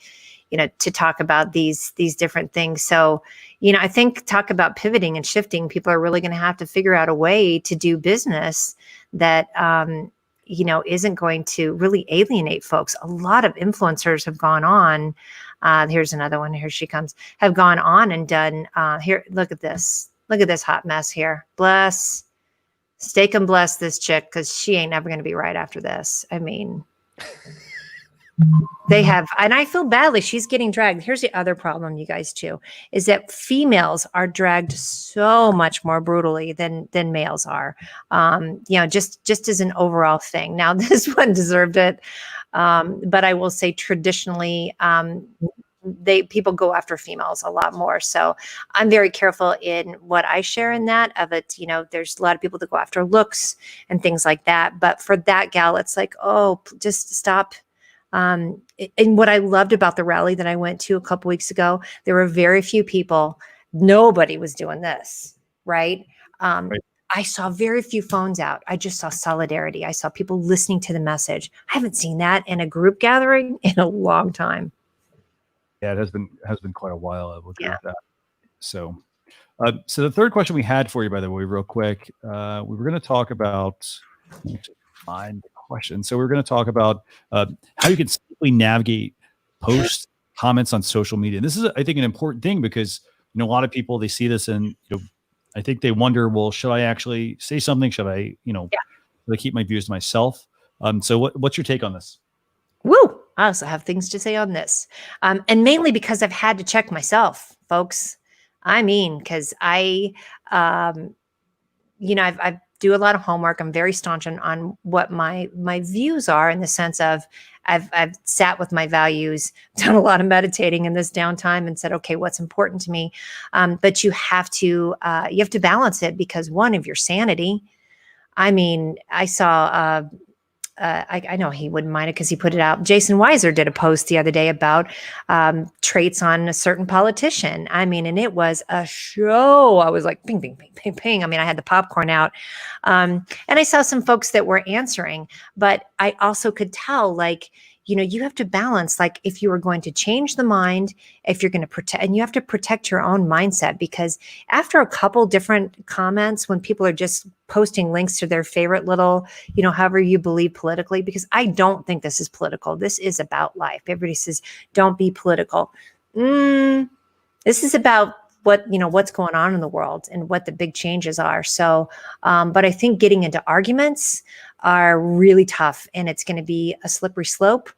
to talk about these different things. So, I think talk about pivoting and shifting. People are really going to have to figure out a way to do business that, isn't going to really alienate folks. A lot of influencers have gone on. Here's another one. Here she comes. Have gone on and done. Here, look at this. Look at this hot mess here. Bless, stake and bless this chick, because she ain't never going to be right after this. I mean, they have, and I feel badly. She's getting dragged. Here's the other problem, you guys, too, is that females are dragged so much more brutally than males are. Just as an overall thing. Now, this one deserved it, but I will say traditionally, people go after females a lot more. So I'm very careful in what I share in that of it. There's a lot of people that go after looks and things like that. But for that gal, it's like, oh, just stop. And what I loved about the rally that I went to a couple weeks ago, there were very few people. Nobody was doing this, right? Right. I saw very few phones out. I just saw solidarity. I saw people listening to the message. I haven't seen that in a group gathering in a long time. Yeah, it has been quite a while. I will agree with that. So the third question we had for you, by the way, real quick, we were going to talk about. Find the question. So we're going to talk about how you can safely navigate posts, comments on social media. And this is, I think, an important thing because a lot of people, they see this and I think they wonder, well, should I actually say something? Should I, should I keep my views to myself? So what's your take on this? Woo! I also have things to say on this, and mainly because I've had to check myself, folks. I mean, because I do a lot of homework. I'm very staunch on what my views are, in the sense of I've sat with my values, done a lot of meditating in this downtime, and said, okay, what's important to me? But you have to balance it, because one, of your sanity. I mean, I saw. I know he wouldn't mind it because he put it out. Jason Weiser did a post the other day about traits on a certain politician. I mean, and it was a show. I was like, ping, ping, ping, ping, ping. I mean, I had the popcorn out. And I saw some folks that were answering, but I also could tell, like, you have to balance, like, if you are going to change the mind, if you're going to protect, and you have to protect your own mindset, because after a couple different comments, when people are just posting links to their favorite little, however you believe politically, because I don't think this is political. This is about life. Everybody says, don't be political. This is about what's going on in the world and what the big changes are. So, but I think getting into arguments are really tough, and it's going to be a slippery slope.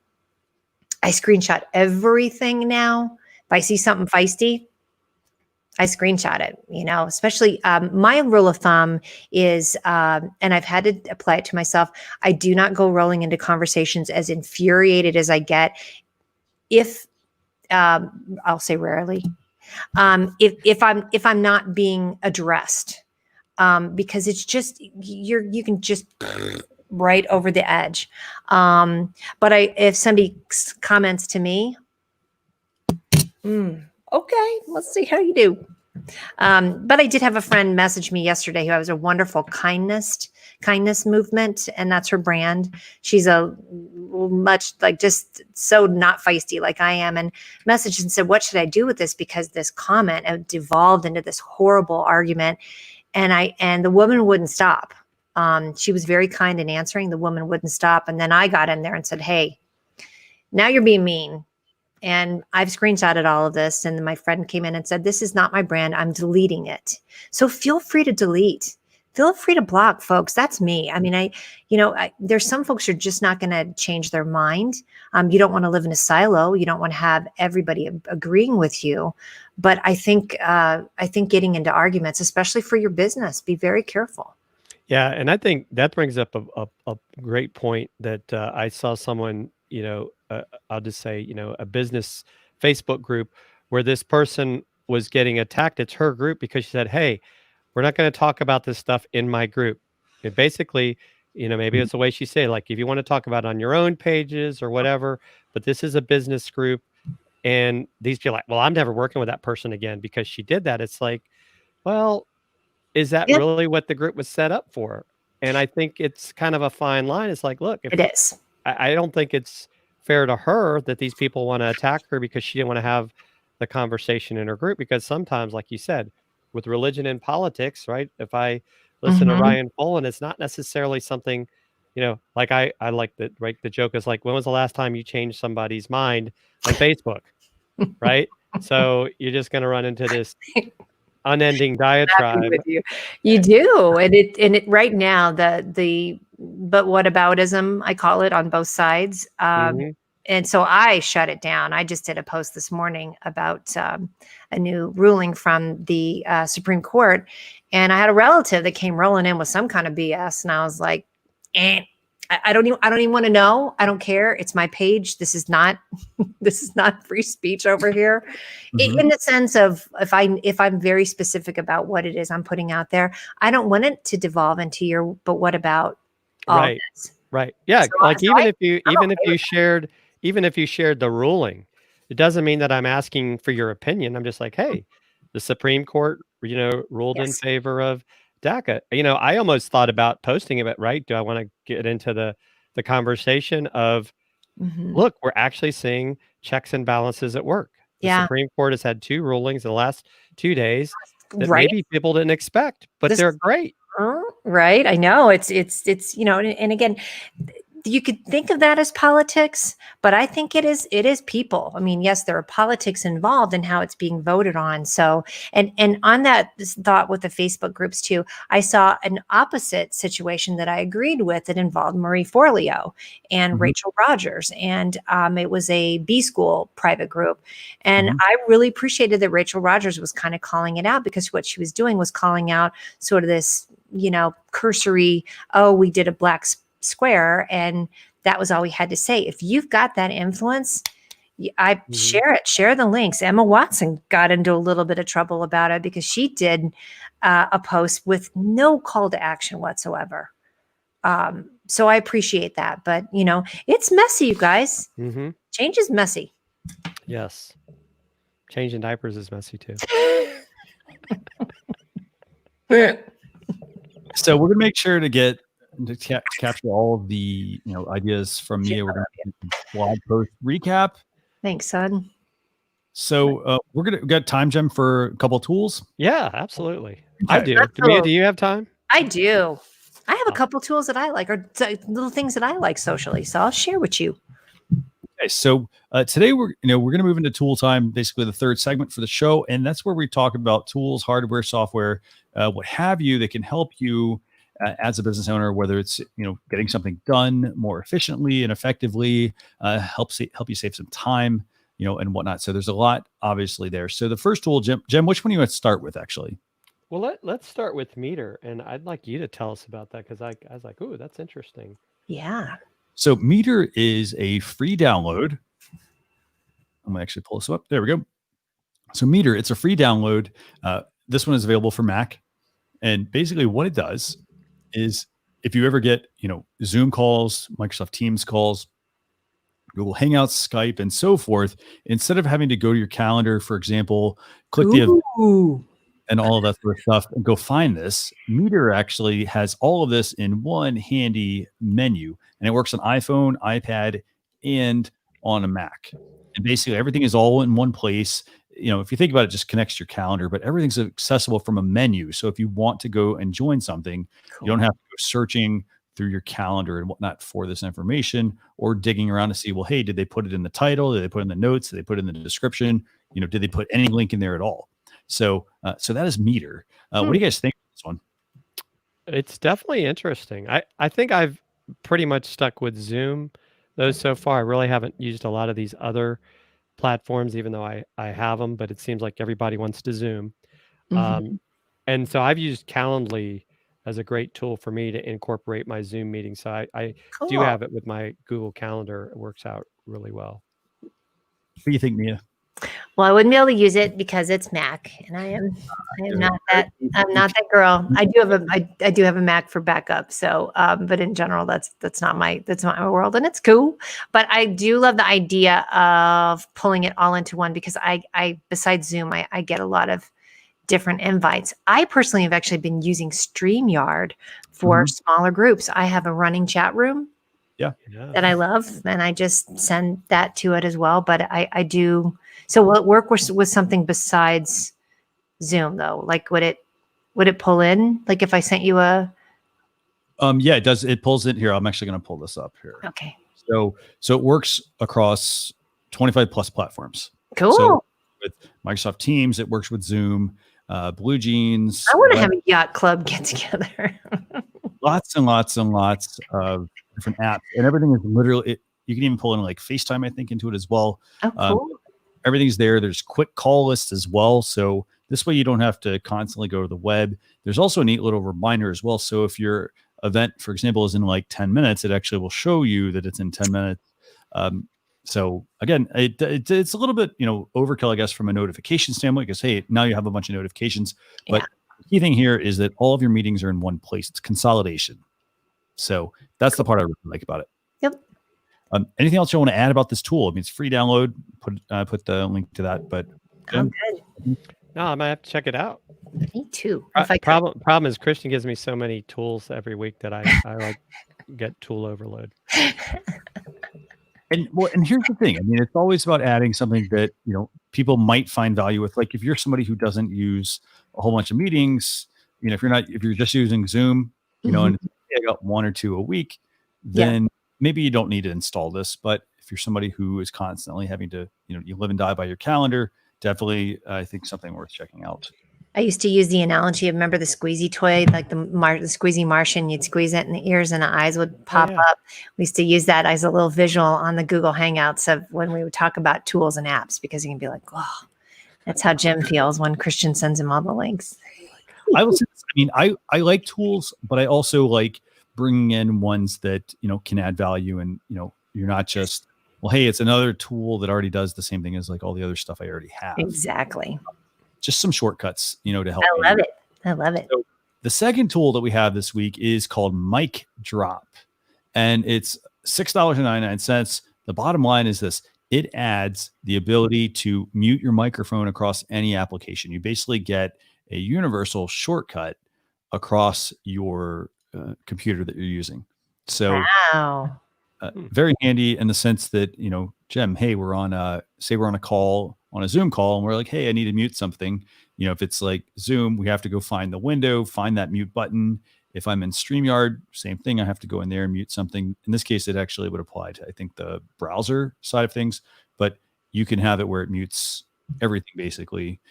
I screenshot everything now. If I see something feisty, I screenshot it, especially my rule of thumb is, and I've had to apply it to myself. I do not go rolling into conversations as infuriated as I get. If I'll say rarely, if I'm not being addressed, because it's just, you can just right over the edge. But if somebody comments to me, okay, let's see how you do. But I did have a friend message me yesterday who has a wonderful kindness movement, and that's her brand. She's a much, like, just so not feisty like I am, and messaged and said, what should I do with this? Because this comment devolved into this horrible argument, and the woman wouldn't stop. She was very kind in answering. The woman wouldn't stop. And then I got in there and said, hey, now you're being mean. And I've screenshotted all of this. And my friend came in and said, this is not my brand. I'm deleting it. So feel free to delete. Feel free to block, folks. That's me. I mean, there's some folks who are just not going to change their mind. You don't want to live in a silo. You don't want to have everybody agreeing with you. But I think getting into arguments, especially for your business, be very careful. Yeah, and I think that brings up a great point that I saw someone, I'll just say, a business Facebook group where this person was getting attacked. It's her group because she said, hey, we're not going to talk about this stuff in my group. It basically, maybe it's the way she said, like, if you want to talk about it on your own pages or whatever, but this is a business group. And these people are like, well, I'm never working with that person again because she did that. It's like, well, is that really what the group was set up for? And I think it's kind of a fine line. It's like, look, it is. I don't think it's fair to her that these people want to attack her because she didn't want to have the conversation in her group. Because sometimes, like you said, with religion and politics, right? If I listen to Mhm. Ryan Fullen, it's not necessarily something, like I like that, right? The joke is like, when was the last time you changed somebody's mind on Facebook, right? So you're just going to run into this unending Happy diatribe. with you. You do. And it right now, the but what aboutism, I call it, on both sides. Mhm. And so I shut it down. I just did a post this morning about a new ruling from the Supreme Court, and I had a relative that came rolling in with some kind of BS, and I was like, I don't even want to know. I don't care. It's my page. This is not this is not free speech over here. Mhm. In the sense of, if I'm very specific about what it is I'm putting out there, I don't want it to devolve into your, but what about all Right. this? Right. Yeah. So, Like so even I, if you I'm even if okay you with shared even if you shared the ruling, it doesn't mean that I'm asking for your opinion. I'm just like, that. hey, the Supreme Court, ruled in Yes. favor of DACA. I almost thought about posting it, right? Do I want to get into the conversation of, Mhm. look, we're actually seeing checks and balances at work. The Yeah. Supreme Court has had two rulings in the last 2 days that Right. maybe people didn't expect, but This they're great. right. I know it's and again, you could think of that as politics, but I think it is people. I mean, yes, there are politics involved in how it's being voted on. So, and on that thought with the Facebook groups too, I saw an opposite situation that I agreed with that involved Marie Forleo and Mhm. Rachel Rogers, and it was a B school private group, and Mhm. I really appreciated that Rachel Rogers was kind of calling it out, because what she was doing was calling out sort of this, cursory, oh, we did a black square, and that was all we had to say. If you've got that influence, I Mhm. share the links. Emma Watson got into a little bit of trouble about it because she did a post with no call to action whatsoever. So I appreciate that, but it's messy, you guys. Mhm. Change is messy. Yes. Changing diapers is messy too. So we're gonna make sure to get to capture all of the ideas from Mia. We're gonna do a blog post recap. Thanks, son. So we got time gem for a couple tools. Yeah, absolutely. I Okay. do. Mia, do Absolutely. you have time? I do. I have a Oh. couple tools that I like, or little things that I like socially, so I'll share with you. Okay, so today we're going to move into tool time, basically the third segment for the show, and that's where we talk about tools, hardware, software, what have you, that can help you as a business owner, whether it's getting something done more efficiently and effectively, help you save some time, and whatnot. So there's a lot obviously there. So the first tool, Jim, which one do you want to start with actually? Well, let's start with Meter, and I'd like you to tell us about that because I was like, ooh, that's interesting. Yeah. So Meter is a free download. I'm gonna actually pull this up. There we go. So Meter, it's a free download. This one is available for Mac. And basically what it does is, if you ever get, Zoom calls, Microsoft Teams calls, Google Hangouts, Skype, and so forth, instead of having to go to your calendar, for example, click the event Ooh. and all of that sort of stuff and go find this, Meter actually has all of this in one handy menu, and it works on iPhone, iPad, and on a Mac. And basically everything is all in one place. If you think about it, just connects to your calendar, but everything's accessible from a menu. So if you want to go and join something, Cool. you don't have to go searching through your calendar and whatnot for this information, or digging around to see, well, hey, did they put it in the title? Did they put it in the notes? Did they put it in the description? Did they put any link in there at all? So that is Meter. What do you guys think of this one? It's definitely interesting. I think I've pretty much stuck with Zoom, those so far. I really haven't used a lot of these other platforms, even though I have them, but it seems like everybody wants to Zoom. Mhm. And so I've used Calendly as a great tool for me to incorporate my Zoom meetings. So I do Cool. have it with my Google Calendar. It works out really well. What do you think, Mia? Well, I wouldn't be able to use it because it's Mac, and I am not that. I'm not that girl. I do have a Mac for backup. So, but in general, that's not my world, and it's cool. But I do love the idea of pulling it all into one, because I besides Zoom, I get a lot of different invites. I personally have actually been using StreamYard for Mhm. smaller groups. I have a running chat room, Yeah. that I love, and I just send that to it as well. But I do. So will it work with something besides Zoom though? Like would it pull in? Like if I sent you a Yeah, it does. It pulls in here. I'm actually going to pull this up here. okay, So it works across 25 plus platforms. cool. So with Microsoft Teams, it works with Zoom, Blue Jeans. I want to have a yacht club get together. Lots and lots and lots of different apps, and everything is literally. You can even pull in like FaceTime, I think, into it as well. Oh, cool. Everything's there. There's quick call lists as well. So this way you don't have to constantly go to the web. There's also a neat little reminder as well. So if your event, for example, is in like 10 minutes, it actually will show you that it's in 10 minutes. So again, it's a little bit, overkill, I guess, from a notification standpoint, because, hey, now you have a bunch of notifications. But the key thing here is that all of your meetings are in one place. It's consolidation. So that's the part I really like about it. Yep. Anything else you want to add about this tool? I mean, it's free download. Put the link to that. But I'm good. No, I might have to check it out. Me too. Problem is Christian gives me so many tools every week that I like get tool overload. And here's the thing. I mean, it's always about adding something that, people might find value with. Like if you're somebody who doesn't use a whole bunch of meetings, if you're just using Zoom, and I got 1 or 2 a week, then maybe you don't need to install this. But if you're somebody who is constantly having to, you live and die by your calendar, definitely, I think something worth checking out. I used to use the analogy of, remember the squeezy toy, like the squeezy Martian, you'd squeeze it and the ears and the eyes would pop up. We used to use that as a little visual on the Google Hangouts of when we would talk about tools and apps, because you can be like, oh, that's how Jim feels when Christian sends him all the links. I will say this. I mean, I like tools, but I also like bringing in ones that, can add value, and, you're not just, well, hey, it's another tool that already does the same thing as like all the other stuff I already have. Exactly. Just some shortcuts, to help. I love it. So the second tool that we have this week is called Mic Drop, and it's $6.99. The bottom line is this: it adds the ability to mute your microphone across any application. You basically get a universal shortcut across your computer that you're using. So wow. Very handy in the sense that, Jim, hey, we're on a call, on a Zoom call, and we're like, hey, I need to mute something. If it's like Zoom, we have to go find the window, find that mute button. If I'm in StreamYard, same thing. I have to go in there and mute something. In this case, it actually would apply to, I think, the browser side of things, but you can have it where it mutes everything basically.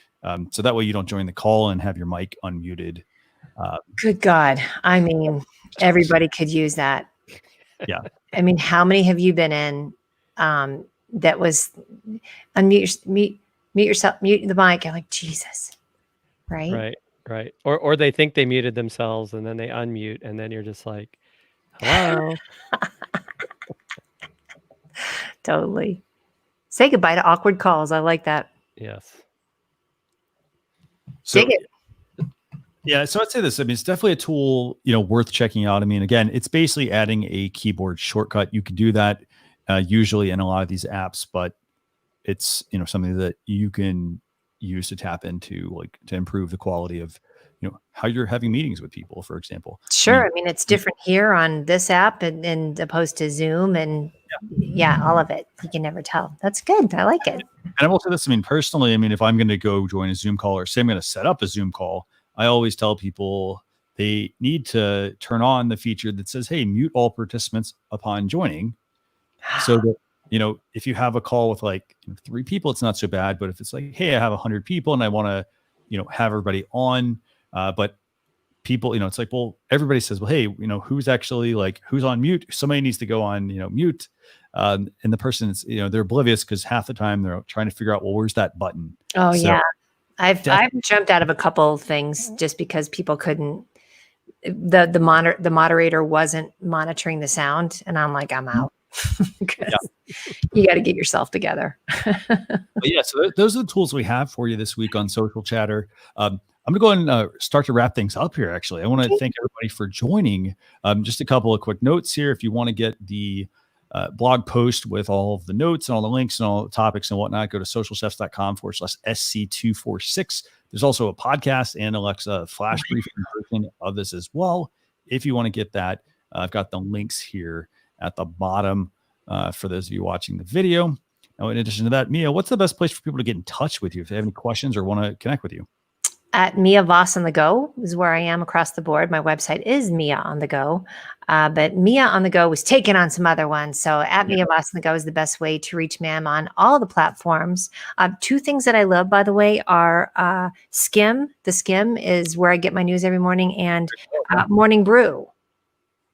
So that way you don't join the call and have your mic unmuted. Good God. I mean, everybody could use that. Yeah. I mean, how many have you been in that was mute yourself, mute the mic? You're like, Jesus. Right. Or they think they muted themselves and then they unmute, and then you're just like, hello. Totally. Say goodbye to awkward calls. I like that. Yes. So, dig it. Yeah, so I'd say this. I mean, it's definitely a tool, worth checking out. I mean, again, it's basically adding a keyboard shortcut. You can do that usually in a lot of these apps, but it's, something that you can use to tap into, like, to improve the quality of, how you're having meetings with people, for example. Sure. I mean, it's different here on this app and opposed to Zoom, and all of it. You can never tell. That's good. I like it. And I will say this. I mean, personally, if I'm going to go join a Zoom call, or say I'm going to set up a Zoom call, I always tell people they need to turn on the feature that says, hey, mute all participants upon joining. So that, if you have a call with like 3 people, it's not so bad. But if it's like, hey, I have 100 people and I want to, have everybody on, but people, it's like, well, everybody says, well, hey, who's actually who's on mute? Somebody needs to go on, mute. And the person is, they're oblivious because half the time they're trying to figure out, well, where's that button? Oh, so, yeah. I've jumped out of a couple of things just because people couldn't, the moderator wasn't monitoring the sound, and I'm like, I'm out. You got to get yourself together. So those are the tools we have for you this week on Social Chatter. I'm going to go and start to wrap things up here. Actually, I want to thank everybody for joining. Just a couple of quick notes here. If you want to get the blog post with all of the notes and all the links and all the topics and whatnot, go to socialchefs.com/SC246. There's also a podcast and Alexa flash briefing version of this as well. If you want to get that, I've got the links here at the bottom for those of you watching the video. Now, in addition to that, Mia, what's the best place for people to get in touch with you if they have any questions or want to connect with you? At Mia Voss on the Go is where I am across the board. My website is Mia on the Go, but Mia on the Go was taking on some other ones. So at Mia Voss on the Go is the best way to reach me. I'm on all the platforms. Two things that I love, by the way, are Skim. The Skim is where I get my news every morning, and Morning Brew.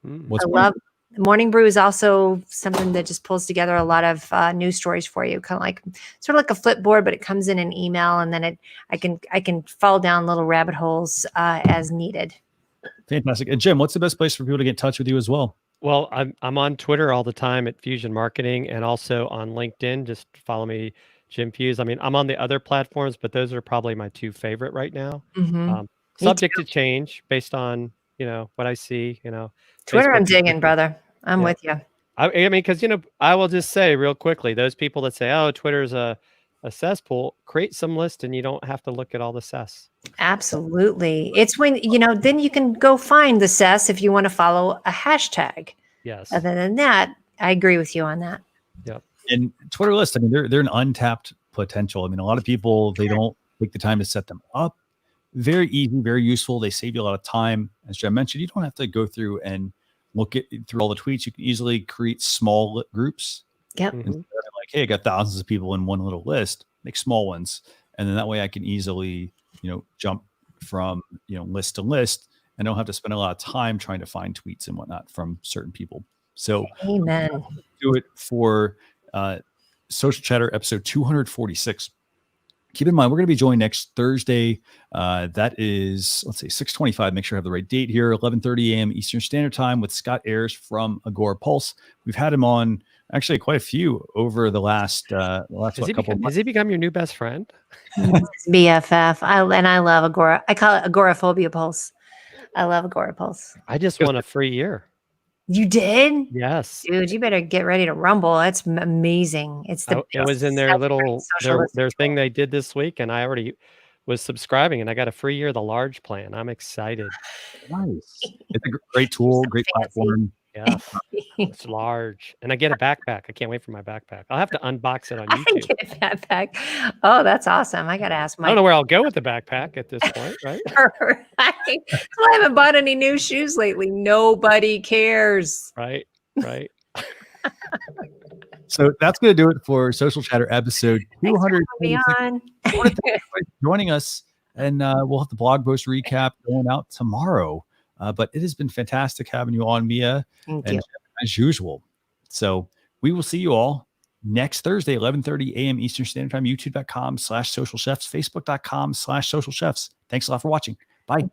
What's I love Morning Brew is also something that just pulls together a lot of news stories for you, kind of like sort of like a Flipboard, but it comes in an email, and then I can fall down little rabbit holes as needed. Fantastic. And Jim, what's the best place for people to get in touch with you as well? Well, I'm on Twitter all the time at Fusion Marketing, and also on LinkedIn. Just follow me, Jim Fuhs. I mean, I'm on the other platforms, but those are probably my two favorite right now. Subject to change based on what I see. Twitter, Facebook I'm digging, brother. I'm with you. I mean, because I will just say real quickly, those people that say, "Oh, Twitter's a cesspool," create some list, and you don't have to look at all the cess. Absolutely. It's when then you can go find the cess if you want to follow a hashtag. Yes. Other than that, I agree with you on that. Yep. And Twitter lists, I mean, they're an untapped potential. I mean, a lot of people, they don't take the time to set them up. Very easy, very useful. They save you a lot of time. As Jen mentioned, you don't have to go through and look through all the tweets. You can easily create small groups. Yep. Instead of like, hey, I got thousands of people in one little list, make small ones. And then that way I can easily, jump from, list to list and don't have to spend a lot of time trying to find tweets and whatnot from certain people. So amen. Do it for Social Chatter episode 246. Keep in mind, we're going to be joined next Thursday. That is, let's say 6:25. Make sure I have the right date here. 11:30 a.m. Eastern Standard Time with Scott Ayers from Agora Pulse. We've had him on actually quite a few over the last couple of months. Has he become your new best friend? BFF. I love Agora. I call it Agoraphobia Pulse. I love Agora Pulse. I just won a free year. You did? Yes. Dude, you better get ready to rumble. It's amazing. It's the it was in their little their thing they did this week, and I already was subscribing, and I got a free year of the large plan. I'm excited. Nice. It's a great tool, great platform. Yeah, it's large, and I get a backpack. I can't wait for my backpack. I'll have to unbox it on YouTube. I get a backpack. Oh, that's awesome. I got to ask I don't know where I'll go with the backpack at this point, right? I haven't bought any new shoes lately. Nobody cares. Right. So that's going to do it for Social Chatter episode 200. Joining us, and we'll have the blog post recap going out tomorrow. But it has been fantastic having you on, Mia, and as usual. So we will see you all next Thursday, 11:30 a.m. Eastern Standard Time, youtube.com/socialchefs, facebook.com/socialchefs. Thanks a lot for watching. Bye.